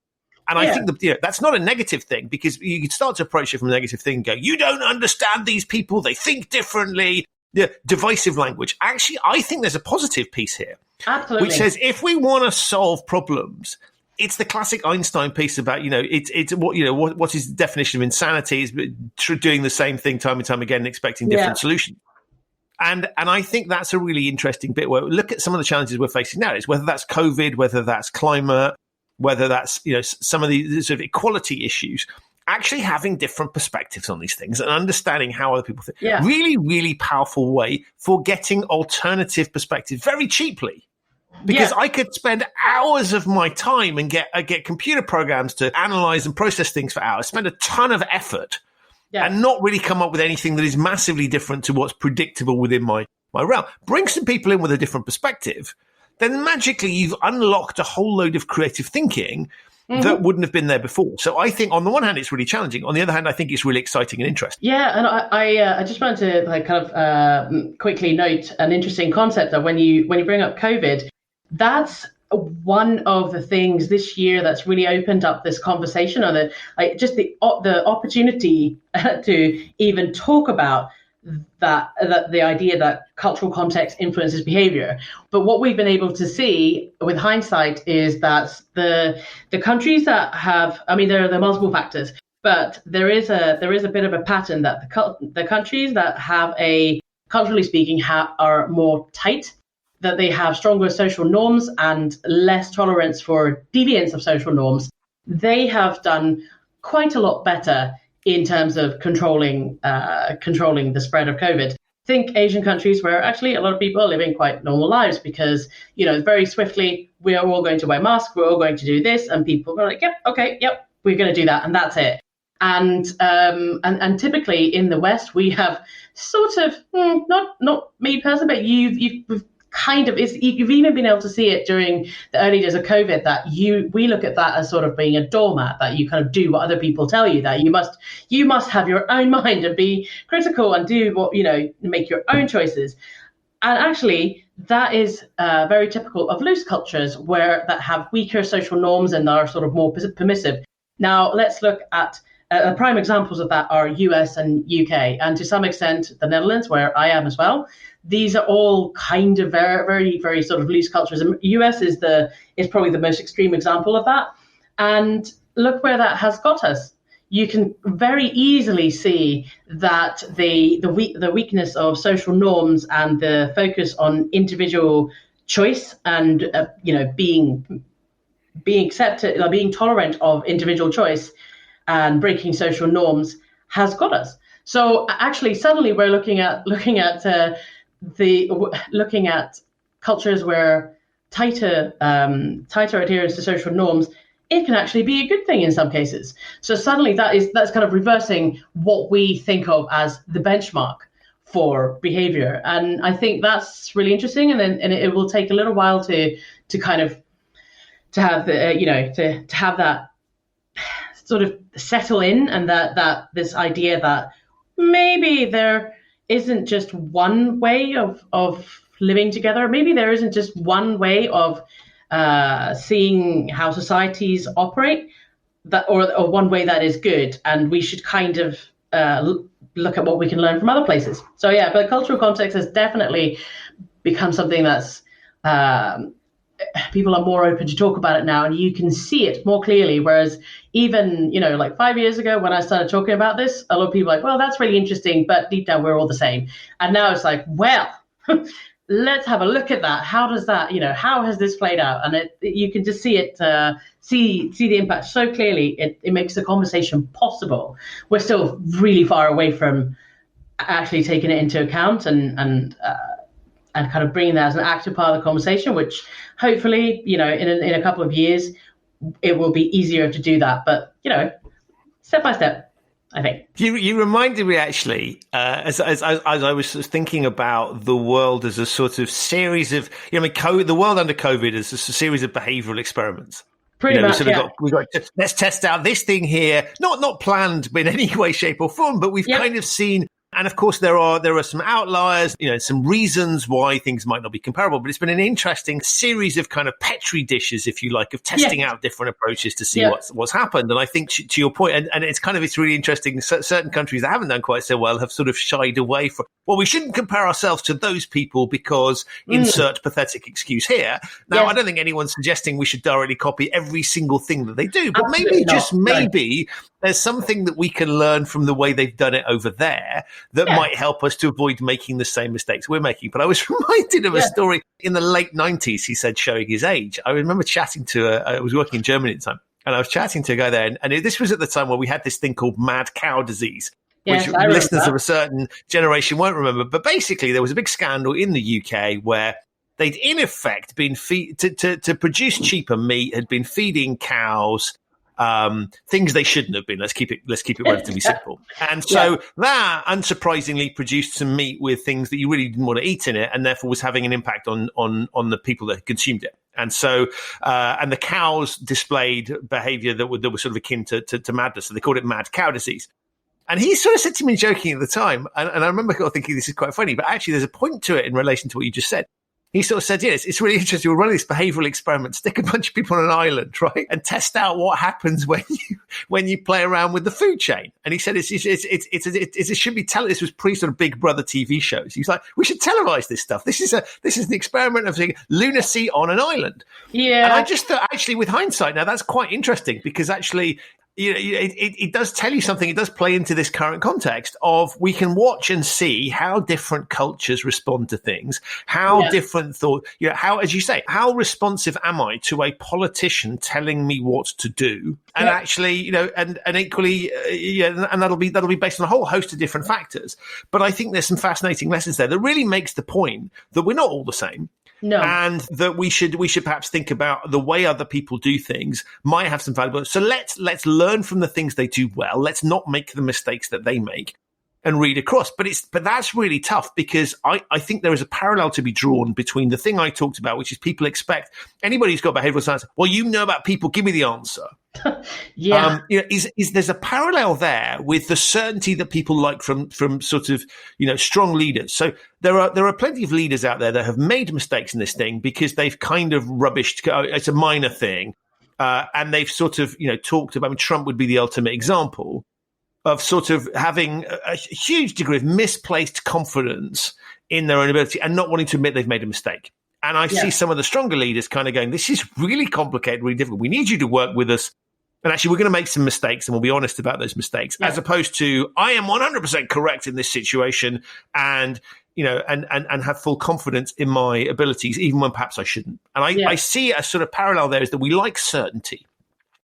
B: And I think that's not a negative thing, because you can start to approach it from a negative thing and go, you don't understand these people, they think differently. The divisive language. Actually, I think there's a positive piece here,
C: absolutely,
B: which says if we want to solve problems. It's the classic Einstein piece about, it's what is the definition of insanity is doing the same thing time and time again and expecting different solutions. And I think that's a really interesting bit where we look at some of the challenges we're facing now, is whether that's COVID, whether that's climate, whether that's, some of the sort of equality issues, actually having different perspectives on these things and understanding how other people think. Yeah. Really, really powerful way for getting alternative perspectives very cheaply. Because I could spend hours of my time and get computer programs to analyze and process things for hours, spend a ton of effort and not really come up with anything that is massively different to what's predictable within my realm. Bring some people in with a different perspective, then magically you've unlocked a whole load of creative thinking that wouldn't have been there before. So I think on the one hand, it's really challenging. On the other hand, I think it's really exciting and interesting.
C: Yeah, and I just wanted to quickly note an interesting concept that when you bring up COVID, that's one of the things this year that's really opened up this conversation, or the opportunity to even talk about that the idea that cultural context influences behavior. But what we've been able to see with hindsight is that the countries that have, there are multiple factors, but there is a bit of a pattern that the countries that have culturally speaking are more tight, that they have stronger social norms and less tolerance for deviance of social norms, they have done quite a lot better in terms of controlling the spread of COVID. Think Asian countries where actually a lot of people are living quite normal lives because, very swiftly, we are all going to wear masks, we're all going to do this, and people are like, yep, okay, yep, we're going to do that, and that's it. And typically in the West, we have sort of, not me personally, but you've even been able to see it during the early days of COVID, that we look at that as sort of being a doormat, that you kind of do what other people tell you, that you must have your own mind and be critical and do what, make your own choices. And actually that is very typical of loose cultures that have weaker social norms and are sort of more permissive. Now let's look at prime examples of that are US and UK, and to some extent the Netherlands, where I am as well. These are all kind of very, very, very sort of loose cultures. And US is probably the most extreme example of that. And look where that has got us. You can very easily see that the weakness of social norms and the focus on individual choice and being accepted, being tolerant of individual choice and breaking social norms has got us. So actually, suddenly we're looking at cultures where tighter adherence to social norms, it can actually be a good thing in some cases. So suddenly that's kind of reversing what we think of as the benchmark for behavior, and I think that's really interesting. And it will take a little while to have that sort of settle in, and that this idea that maybe there isn't just one way of living together. Maybe there isn't just one way of seeing how societies operate, or one way that is good, and we should kind of look at what we can learn from other places. So yeah, but cultural context has definitely become something that's people are more open to talk about it now, and you can see it more clearly. Whereas even, like 5 years ago when I started talking about this, a lot of people were like, well, that's really interesting, but deep down we're all the same. And now it's like, well, let's have a look at that. How does that, how has this played out? And you can just see it, see the impact so clearly. It makes the conversation possible. We're still really far away from actually taking it into account and kind of bringing that as an active part of the conversation, which hopefully, in a couple of years, it will be easier to do that. But, step by step, I think.
B: You reminded me, actually, as I was thinking about the world as a sort of series of, the world under COVID is a series of behavioural experiments.
C: Pretty much,
B: we got let's test out this thing here, not planned in any way, shape, or form, but we've kind of seen. And of course, there are some outliers, some reasons why things might not be comparable. But it's been an interesting series of kind of petri dishes, if you like, of testing out different approaches to see what's happened. And I think to your point, and it's really interesting. Certain countries that haven't done quite so well have sort of shied away from. Well, we shouldn't compare ourselves to those people because insert pathetic excuse here. Now, I don't think anyone's suggesting we should directly copy every single thing that they do, but maybe there's something that we can learn from the way they've done it over there that might help us to avoid making the same mistakes we're making. But I was reminded of a story in the late 90s, he said, showing his age. I remember chatting to I was working in Germany at the time, and I was chatting to a guy there, and this was at the time where we had this thing called mad cow disease, which listeners of a certain generation won't remember. But basically, there was a big scandal in the UK where they'd in effect been to produce cheaper meat, had been feeding cows things they shouldn't have been. Let's keep it relatively simple. And so that unsurprisingly produced some meat with things that you really didn't want to eat in it, and therefore was having an impact on the people that consumed it. And so, and the cows displayed behavior that was sort of akin to madness. So they called it mad cow disease. And he sort of said to me joking at the time, and I remember thinking this is quite funny, but actually there's a point to it in relation to what you just said. He sort of said, yes, it's really interesting. We're running this behavioural experiment, stick a bunch of people on an island, right, and test out what happens when you play around with the food chain. And he said, it should be this was pre sort of Big Brother TV shows. He's like, we should televise this stuff. This is an experiment of lunacy on an island. Yeah. And I just thought, actually, with hindsight, now that's quite interesting because actually, it does tell you something. It does play into this current context of we can watch and see how different cultures respond to things, how different thought, how, as you say, how responsive am I to a politician telling me what to do? And actually, and equally, and that'll be based on a whole host of different factors. But I think there's some fascinating lessons there that really makes the point that we're not all the same. No. And that we should perhaps think about the way other people do things might have some valuable. So let's learn from the things they do well. Let's not make the mistakes that they make and read across. But that's really tough because I think there is a parallel to be drawn between the thing I talked about, which is people expect anybody who's got behavioral science. Well, about people, give me the answer. There's a parallel there with the certainty that people like from sort of strong leaders. So there are plenty of leaders out there that have made mistakes in this thing because they've kind of rubbished. It's a minor thing, and they've sort of talked about. I mean, Trump would be the ultimate example of sort of having a huge degree of misplaced confidence in their own ability and not wanting to admit they've made a mistake. And I see some of the stronger leaders kind of going, this is really complicated, really difficult. We need you to work with us. And actually, we're going to make some mistakes and we'll be honest about those mistakes, as opposed to I am 100% correct in this situation and, and have full confidence in my abilities, even when perhaps I shouldn't. And I see a sort of parallel there is that we like certainty.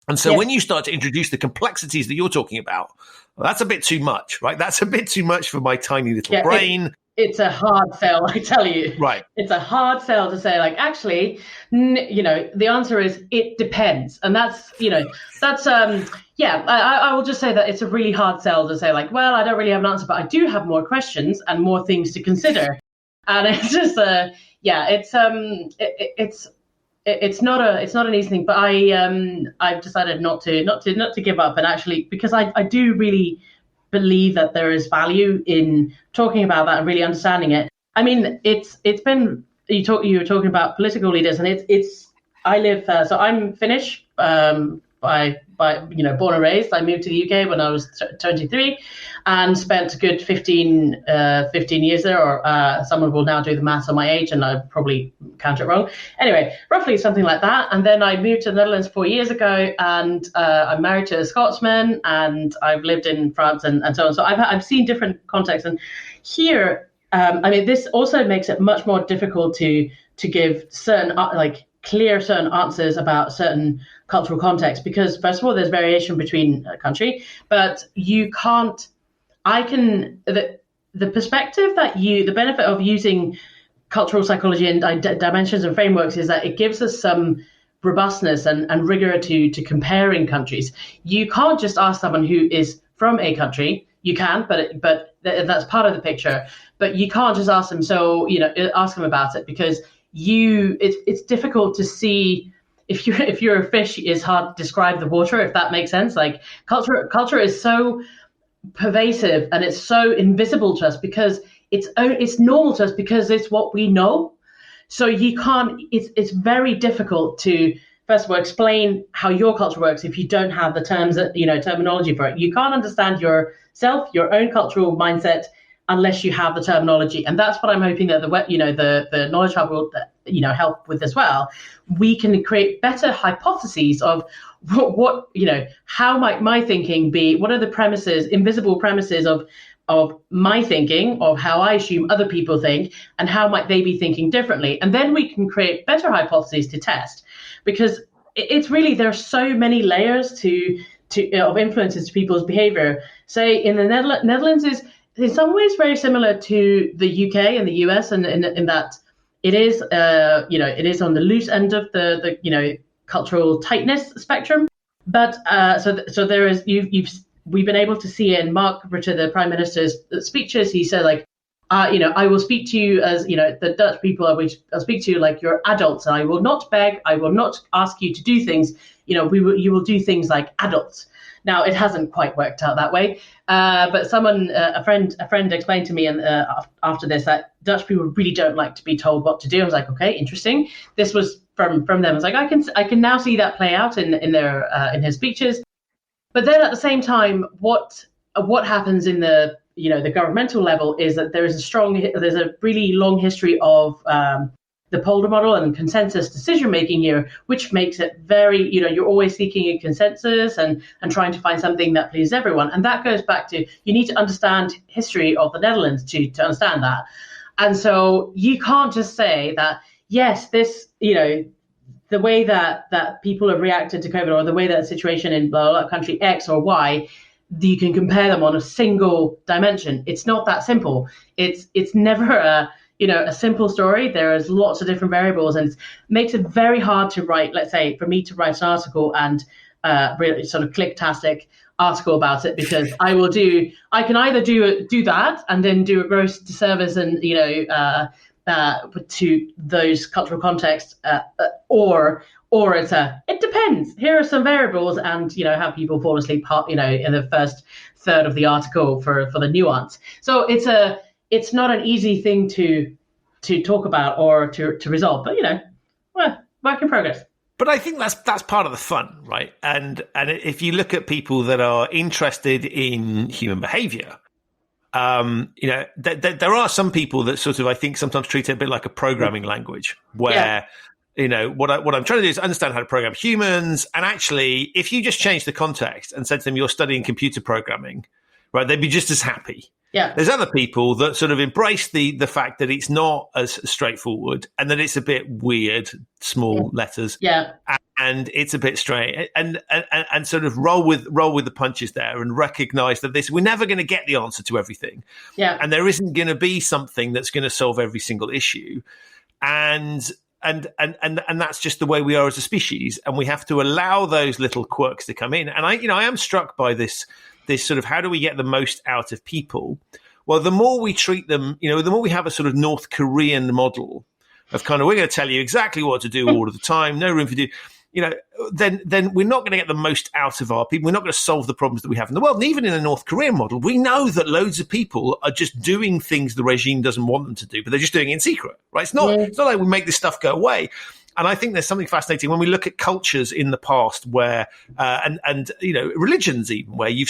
B: And so when you start to introduce the complexities that you're talking about, well, that's a bit too much, right? That's a bit too much for my tiny little brain.
C: It's a hard sell, I tell you. Right. It's a hard sell to say, actually, the answer is it depends. And that's, I will just say that it's a really hard sell to say, well, I don't really have an answer, but I do have more questions and more things to consider. And it's just, it's not an easy thing, but I've decided not to give up, and actually because I do really believe that there is value in talking about that and really understanding it. I mean, it's been you were talking about political leaders, and I live so I'm Finnish by born and raised. I moved to the UK when I was 23 and spent a good 15 years there, or someone will now do the maths on my age and I probably count it wrong. Anyway, roughly something like that. And then I moved to the Netherlands 4 years ago, and I'm married to a Scotsman, and I've lived in France and so on. So I've seen different contexts, and here, this also makes it much more difficult to give certain clear certain answers about certain cultural context, because first of all, there's variation between a country, but you can't, the perspective that the benefit of using cultural psychology and dimensions and frameworks is that it gives us some robustness and rigor to comparing countries. You can't just ask someone who is from a country. You can, but that's part of the picture. But you can't just ask them. So ask them about it, because it's difficult to see. If you're a fish, it's hard to describe the water, if that makes sense. Like culture is so pervasive and it's so invisible to us because it's normal to us because it's what we know. So you can't. It's very difficult to first of all explain how your culture works if you don't have the terms that terminology for it. You can't understand yourself, your own cultural mindset, unless you have the terminology. And that's what I'm hoping that the Knowledge Hub will help with as well. We can create better hypotheses of what how might my thinking be? What are the premises, invisible premises of my thinking, of how I assume other people think, and how might they be thinking differently? And then we can create better hypotheses to test, because it's really, there are so many layers of influences to people's behavior. Say in the Netherlands is in some ways very similar to the UK and the US, and in that it is it is on the loose end of the cultural tightness spectrum. But so there is we've been able to see in Mark Rutte, the Prime Minister's speeches, he said I will speak to you as the Dutch people. I'll speak to you like you're adults, and I will not beg. I will not ask you to do things. You will do things like adults. Now, it hasn't quite worked out that way, but a friend explained to me after this that Dutch people really don't like to be told what to do. I was like, okay, interesting. This was from them. I was like, I can now see that play out in his speeches. But then at the same time, what happens in the governmental level is that there's a really long history of the Polder model and consensus decision making here, which makes it very, you're always seeking a consensus and trying to find something that pleases everyone. And that goes back to, you need to understand history of the Netherlands to understand that. And so you can't just say that, yes, this, the way that people have reacted to COVID, or the way that the situation in blah, blah, blah, country X or Y, you can compare them on a single dimension. It's not that simple. It's never a simple story. There is lots of different variables, and it makes it very hard to write, let's say, for me to write an article and really sort of clicktastic article about it, because I can either do that and then do a gross disservice and, to those cultural contexts, or it depends. Here are some variables, and have people fall asleep, in the first third of the article for the nuance. So it's not an easy thing to talk about or to resolve, but work in progress.
B: But I think that's part of the fun, right? And if you look at people that are interested in human behavior, there are some people that sort of, I think, sometimes treat it a bit like a programming language, where what I'm trying to do is understand how to program humans. And actually, if you just change the context and said to them, you're studying computer programming, right, they'd be just as happy.
C: Yeah.
B: There's other people that sort of embrace the fact that it's not as straightforward, and that it's a bit weird, small letters.
C: Yeah.
B: And it's a bit strange, and sort of roll with the punches there, and recognize that we're never going to get the answer to everything.
C: Yeah.
B: And there isn't going to be something that's going to solve every single issue. And that's just the way we are as a species, and we have to allow those little quirks to come in. And I am struck by this sort of, how do we get the most out of people? Well, the more we treat them, the more we have a sort of North Korean model of kind of, we're going to tell you exactly what to do all of the time, no room for do. Then we're not going to get the most out of our people. We're not going to solve the problems that we have in the world. And even in a North Korean model, we know that loads of people are just doing things the regime doesn't want them to do, but they're just doing it in secret, right? It's not like we make this stuff go away. And I think there's something fascinating when we look at cultures in the past where, and religions even, where you've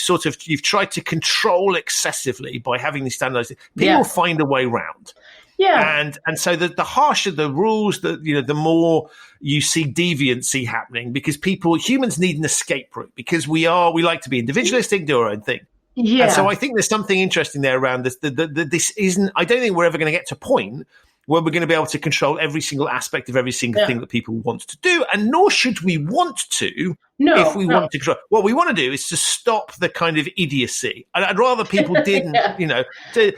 B: tried to control excessively by having these standardized, people find a way round. Yeah. And so the harsher the rules, the more you see deviancy happening, because humans need an escape route, because we like to be individualistic, do our own thing. Yeah. And so I think there's something interesting there around this. This isn't, I don't think we're ever going to get to a point where we're going to be able to control every single aspect of every single thing that people want to do. And nor should we want to,
C: No,
B: if we
C: no.
B: want to control. What we want to do is to stop the kind of idiocy. I'd rather people didn't,
C: Yeah.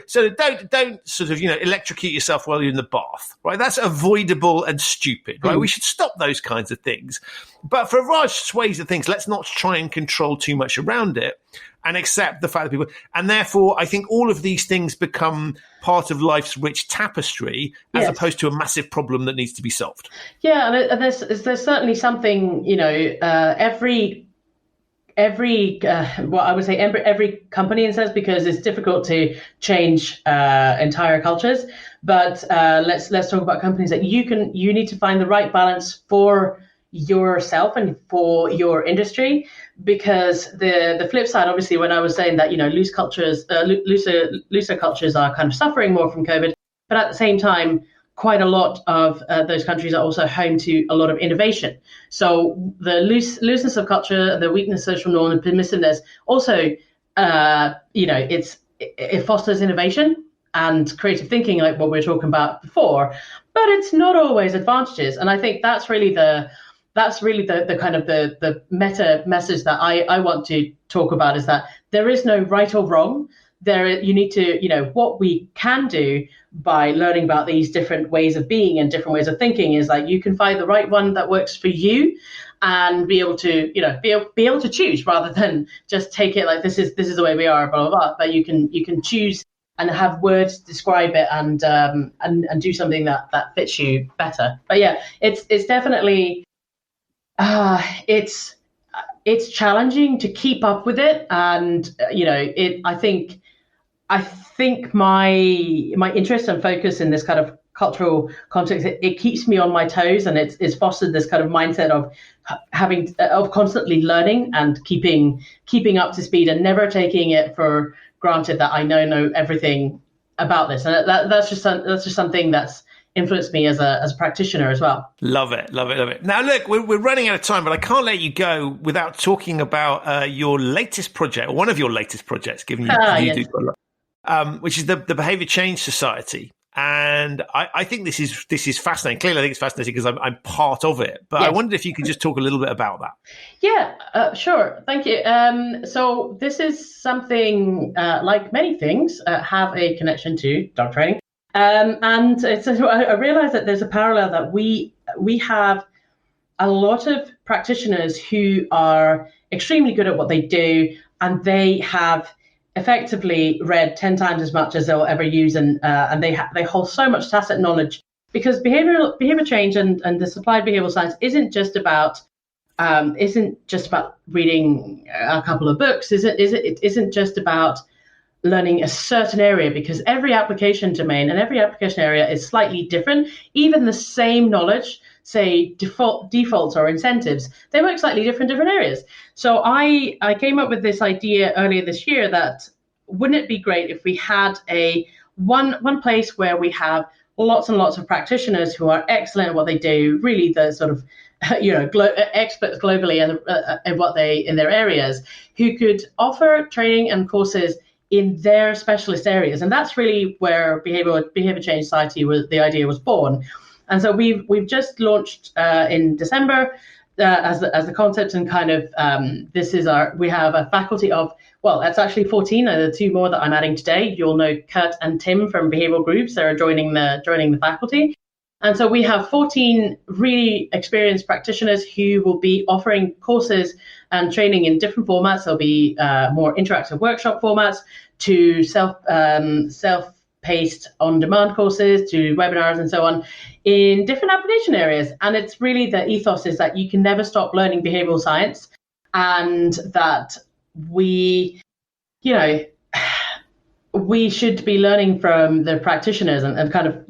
B: so don't sort of, electrocute yourself while you're in the bath, right? That's avoidable and stupid, right? We should stop those kinds of things. But for large swathes of things, let's not try and control too much around it and accept the fact that people, and therefore I think all of these things become part of life's rich tapestry as
C: Yes.
B: opposed to a massive problem that needs to be solved.
C: Yeah, and there's certainly something, every well, I would say every company in a sense, because it's difficult to change entire cultures. But let's talk about companies that you need to find the right balance for yourself and for your industry, because the flip side, obviously, when I was saying that looser cultures are kind of suffering more from COVID, but at the same time, quite a lot of those countries are also home to a lot of innovation. So the looseness of culture, the weakness of social norm, and permissiveness also, it fosters innovation and creative thinking, like what we were talking about before. But it's not always advantages, and I think that's really the kind of the meta message that I want to talk about, is that there is no right or wrong. You need to, what we can do by learning about these different ways of being and different ways of thinking is like you can find the right one that works for you and be able to, be able to choose rather than just take it like this is the way we are, blah, blah, blah. But you can choose and have words to describe it and do something that fits you better. But yeah, it's definitely it's challenging to keep up with it, and I think my interest and focus in this kind of cultural context, it keeps me on my toes, and it's fostered this kind of mindset of constantly learning and keeping up to speed and never taking it for granted that I know everything about this. And that's just something that's influenced me as a practitioner as well.
B: Love it. Now, look, we're running out of time, but I can't let you go without talking about your latest project, or one of your latest projects, given you
C: Yes.
B: do quite a lot, which is the Behavior Change Society. And I think this is fascinating. Clearly, I think it's fascinating because I'm part of it. But yes. I wondered if you could just talk a little bit about that.
C: Yeah, sure. Thank you. So this is something, like many things, have a connection to dog training. And I realized that there's a parallel that we have a lot of practitioners who are extremely good at what they do, and they have effectively read 10 times as much as they'll ever use, and they hold so much tacit knowledge, because behavior change and this applied behavioral science isn't just about reading a couple of books. It isn't just about learning a certain area, because every application domain and every application area is slightly different. Even the same knowledge, say defaults or incentives, they work slightly different areas. So I came up with this idea earlier this year that wouldn't it be great if we had one place where we have lots and lots of practitioners who are excellent at what they do, really the sort of experts globally in their areas, who could offer training and courses in their specialist areas. And that's really where Behavior Change Society the idea was born. And so we've just launched in December as the concept, and kind of we have a faculty of, well, it's actually 14. The two more that I'm adding today. You'll know Kurt and Tim from Behavioral Groups. They're joining the faculty. And so we have 14 really experienced practitioners who will be offering courses and training in different formats. There'll be more interactive workshop formats, to self-paced on-demand courses, to webinars and so on, in different application areas. And it's really the ethos is that you can never stop learning behavioral science, and that we should be learning from the practitioners and kind of,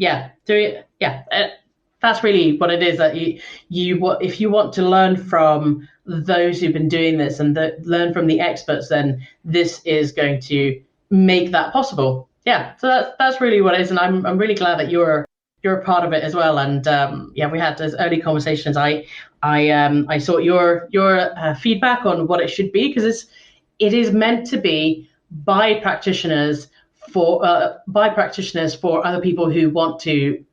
C: that's really what it is, that if you want to learn from those who've been doing this and learn from the experts, then this is going to make that possible. Yeah, so that's really what it is, and I'm really glad that you're a part of it as well. And we had those early conversations. I sought your feedback on what it should be, because it is meant to be by practitioners for other people who want to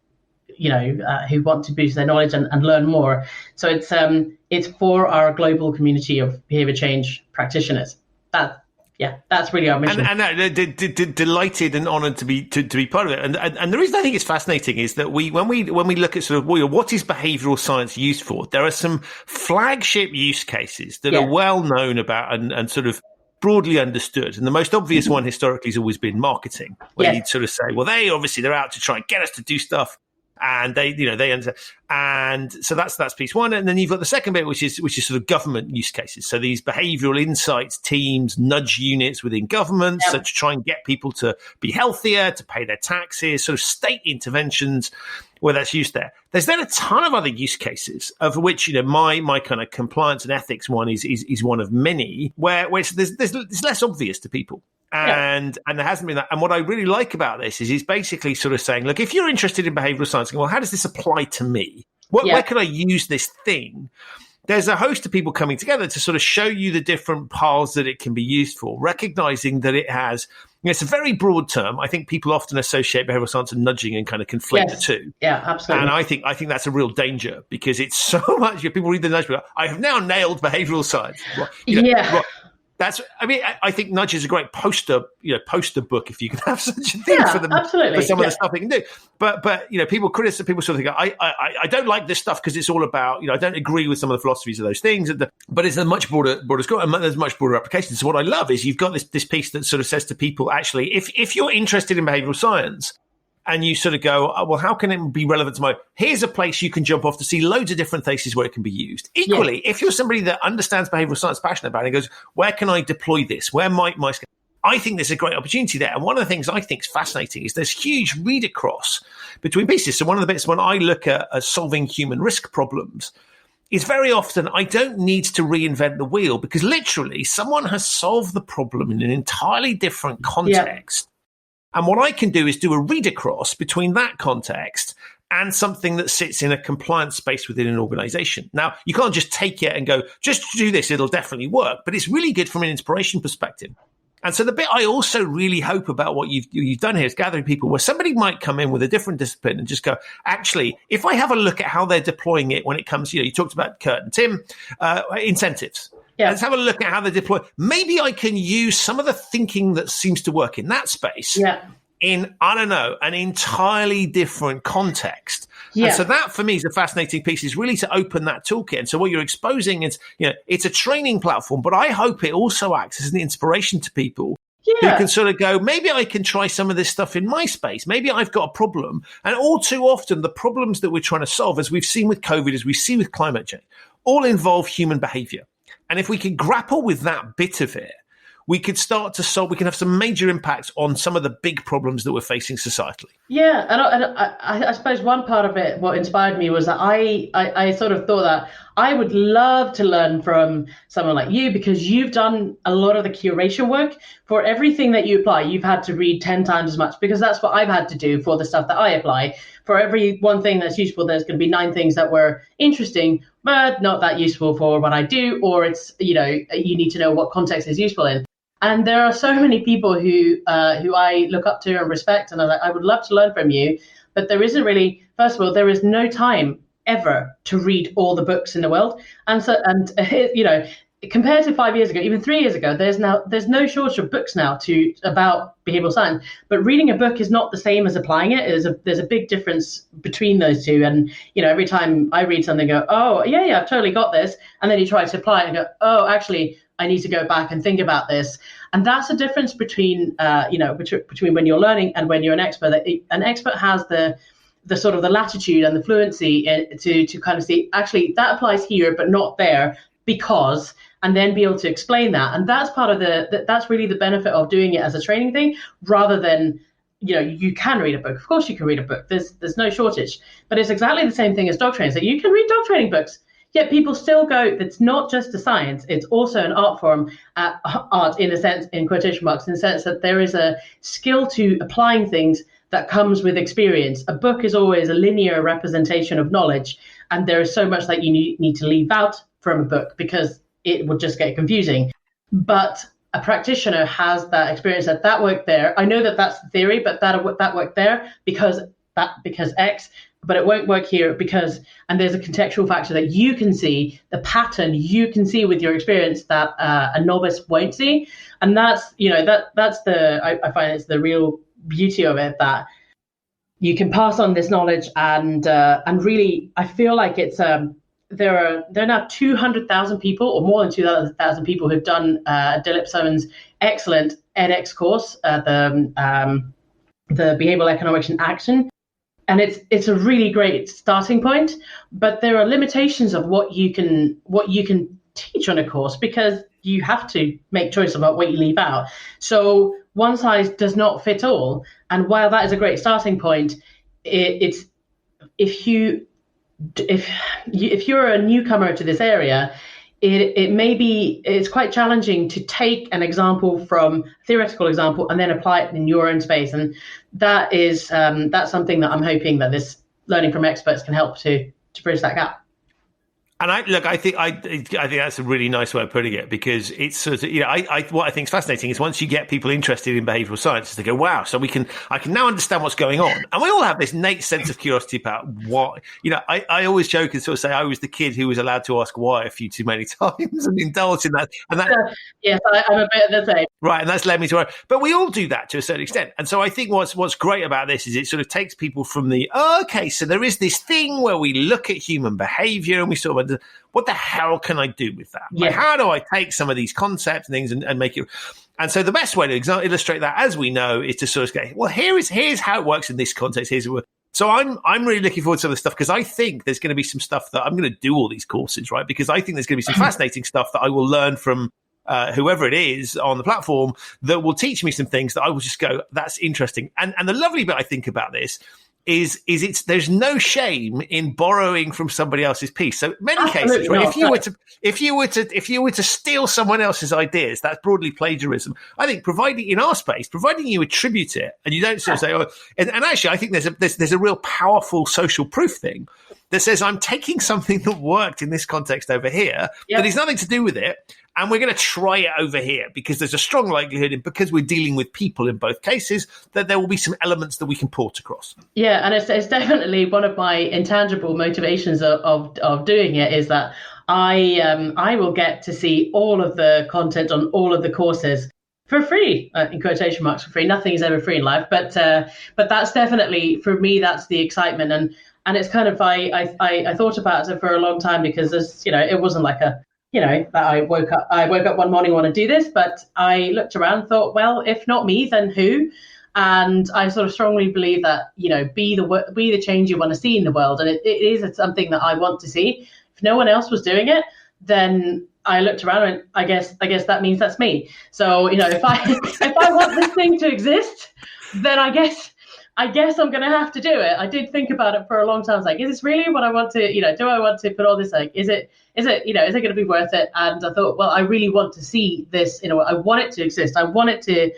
C: who want to boost their knowledge and learn more. So it's for our global community of behavior change practitioners. That's really our mission.
B: And delighted and honoured to be part of it. And the reason I think it's fascinating is that when we look at sort of what is behavioural science used for, there are some flagship use cases that are well known about and sort of broadly understood. And the most obvious one historically has always been marketing, where you'd sort of say, well, they're out to try and get us to do stuff. And they understand. And so that's piece one. And then you've got the second bit, which is sort of government use cases. So these behavioral insights teams, nudge units within governments, so to try and get people to be healthier, to pay their taxes, sort of state interventions where that's used there. There's then a ton of other use cases, of which, my kind of compliance and ethics one is one of many, where there's less obvious to people. And there hasn't been that. And what I really like about this is he's basically sort of saying, look, if you're interested in behavioral science, well, how does this apply to me? Where can I use this thing? There's a host of people coming together to sort of show you the different paths that it can be used for, recognizing that it has, it's a very broad term. I think people often associate behavioral science and nudging and kind of conflate the two.
C: Yeah, absolutely.
B: And I think that's a real danger, because it's so much, people read the nudge, I have now nailed behavioral science. Well, I think Nudge is a great poster book, if you can have such a thing for them,
C: absolutely.
B: for some of the stuff they can do. But people sort of think, I don't like this stuff because it's all about, I don't agree with some of the philosophies of those things. But it's a much broader scope, and there's much broader applications. So what I love is you've got this piece that sort of says to people, actually, if you're interested in behavioral science, and you sort of go, well, how can it be relevant to here's a place you can jump off to see loads of different places where it can be used. Equally, if you're somebody that understands behavioral science, passionate about it, and goes, where can I deploy this? Where might my skill? I think there's a great opportunity there. And one of the things I think is fascinating is there's huge read across between pieces. So one of the bits when I look at solving human risk problems is very often I don't need to reinvent the wheel, because literally someone has solved the problem in an entirely different context. And what I can do is do a read across between that context and something that sits in a compliance space within an organization. Now, you can't just take it and go, just do this, it'll definitely work. But it's really good from an inspiration perspective. And so the bit I also really hope about what you've done here is gathering people where somebody might come in with a different discipline and just go, actually, if I have a look at how they're deploying it when it comes, you talked about Kurt and Tim, incentives. Yeah. Let's have a look at how they deploy. Maybe I can use some of the thinking that seems to work in that space in, I don't know, an entirely different context. Yeah. And so that, for me, is a fascinating piece, is really to open that toolkit. And so what you're exposing is, it's a training platform, but I hope it also acts as an inspiration to people who can sort of go, maybe I can try some of this stuff in my space. Maybe I've got a problem. And all too often, the problems that we're trying to solve, as we've seen with COVID, as we see with climate change, all involve human behavior. And if we can grapple with that bit of it, we could start to solve, we can have some major impacts on some of the big problems that we're facing societally.
C: Yeah, and I suppose one part of it, what inspired me was that I sort of thought that I would love to learn from someone like you, because you've done a lot of the curation work. For everything that you apply, you've had to read 10 times as much, because that's what I've had to do for the stuff that I apply. For every one thing that's useful, there's going to be 9 things that were interesting, but not that useful for what I do, or it's, you need to know what context is useful in. And there are so many people who I look up to and respect, and I would love to learn from you, but there isn't really, first of all, there is no time ever to read all the books in the world. And so, compared to 5 years ago, even 3 years ago, there's no shortage of books now about behavioral science. But reading a book is not the same as applying it. There's a big difference between those two. And every time I read something, I go, oh yeah, I've totally got this. And then you try to apply it and go, oh, actually, I need to go back and think about this. And that's the difference between between when you're learning and when you're an expert. An expert has the sort of the latitude and the fluency to kind of see, actually, that applies here, but not there, because, and then be able to explain that. And that's part of that's really the benefit of doing it as a training thing, rather than, you can read a book. Of course you can read a book. There's no shortage. But it's exactly the same thing as dog training. So you can read dog training books. Yet people still go, it's not just a science, it's also an art form, art in a sense, in quotation marks, in the sense that there is a skill to applying things that comes with experience. A book is always a linear representation of knowledge, and there is so much that you need to leave out from a book because it would just get confusing. But a practitioner has that experience, that worked there. I know that that's the theory, but that worked there because because X, but it won't work here because, and there's a contextual factor that you can see, the pattern you can see with your experience that a novice won't see. And that's, I find it's the real beauty of it, that you can pass on this knowledge and really, I feel like it's, there are now 200,000 people, or more than 200,000 people, who've done Dilip Somen's excellent edX course, the Behavioural Economics in Action, and it's a really great starting point. But there are limitations of what you can teach on a course, because you have to make choice about what you leave out. So one size does not fit all. And while that is a great starting point, it's if you're a newcomer to this area, it's quite challenging to take an example from theoretical example and then apply it in your own space. And that is that's something that I'm hoping that this learning from experts can help to bridge that gap.
B: And I think that's a really nice way of putting it, because it's sort of, what I think is fascinating is once you get people interested in behavioural science, they go, wow, so I can now understand what's going on. And we all have this innate sense of curiosity about what, I always joke and sort of say I was the kid who was allowed to ask why a few too many times and indulge in that. And that
C: yes, I'm a bit of the same.
B: Right, and that's led me to, but we all do that to a certain extent. And so I think what's great about this is it sort of takes people from so there is this thing where we look at human behaviour and we sort of, what the hell can I do with that?
C: Yeah.
B: Like, how do I take some of these concepts and things and make it? And so the best way to illustrate that, as we know, is to sort of say, well, here's how it works in this context. So I'm really looking forward to some of the stuff, because I think there's going to be some stuff that I'm going to do all these courses, right? Because I think there's going to be some fascinating stuff that I will learn from whoever it is on the platform that will teach me some things that I will just go, that's interesting. And the lovely bit I think about this is there's no shame in borrowing from somebody else's piece. So many cases, right? If you were to steal someone else's ideas, that's broadly plagiarism. I think providing you attribute it and you don't sort of say, and actually I think there's a real powerful social proof thing that says I'm taking something that worked in this context over here that has nothing to do with it, and we're going to try it over here, because there's a strong likelihood, and because we're dealing with people in both cases, that there will be some elements that we can port across.
C: Yeah, and it's definitely one of my intangible motivations of doing it, is that I will get to see all of the content on all of the courses for free, in quotation marks, for free. Nothing is ever free in life, but that's definitely, for me, that's the excitement. And it's kind of, I thought about it for a long time, because it wasn't like that I woke up one morning, want to do this, but I looked around and thought, well, if not me, then who? And I sort of strongly believe that, be the change you want to see in the world. And it is something that I want to see. If no one else was doing it, then I looked around and I guess that means that's me. So, if I want this thing to exist, then I guess I'm going to have to do it. I did think about it for a long time. I was like, is this really what I want to, do I want to put all this, like, is it going to be worth it? And I thought, well, I really want to see this, I want it to exist. I want there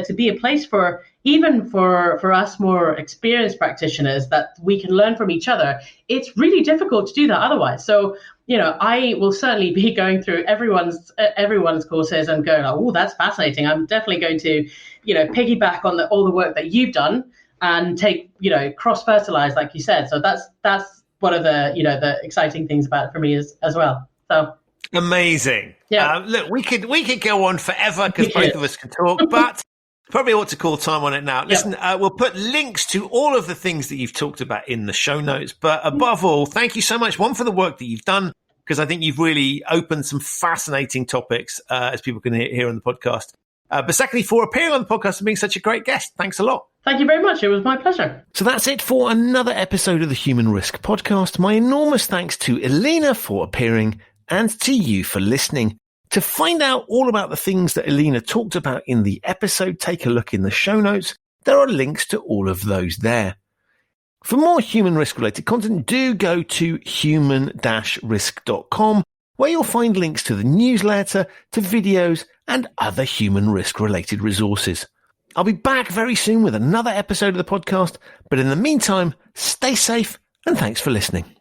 C: to be a place for, even for us more experienced practitioners, that we can learn from each other. It's really difficult to do that otherwise. So, I will certainly be going through everyone's courses and going, oh, that's fascinating. I'm definitely going to, piggyback on all the work that you've done and take, cross-fertilize, like you said. So that's one of the, the exciting things about it for me as well. So
B: amazing.
C: Yeah.
B: Look, we could go on forever, because both of us can talk, but probably ought to call time on it now. Listen, we'll put links to all of the things that you've talked about in the show notes. But above all, thank you so much, one, for the work that you've done, because I think you've really opened some fascinating topics, as people can hear on the podcast. But secondly, for appearing on the podcast and being such a great guest. Thanks a lot.
C: Thank you very much. It was my pleasure.
B: So that's it for another episode of the Human Risk Podcast. My enormous thanks to Elina for appearing, and to you for listening. To find out all about the things that Elina talked about in the episode, take a look in the show notes. There are links to all of those there. For more human risk related content, do go to human-risk.com, where you'll find links to the newsletter, to videos, and other human risk related resources. I'll be back very soon with another episode of the podcast, but in the meantime, stay safe and thanks for listening.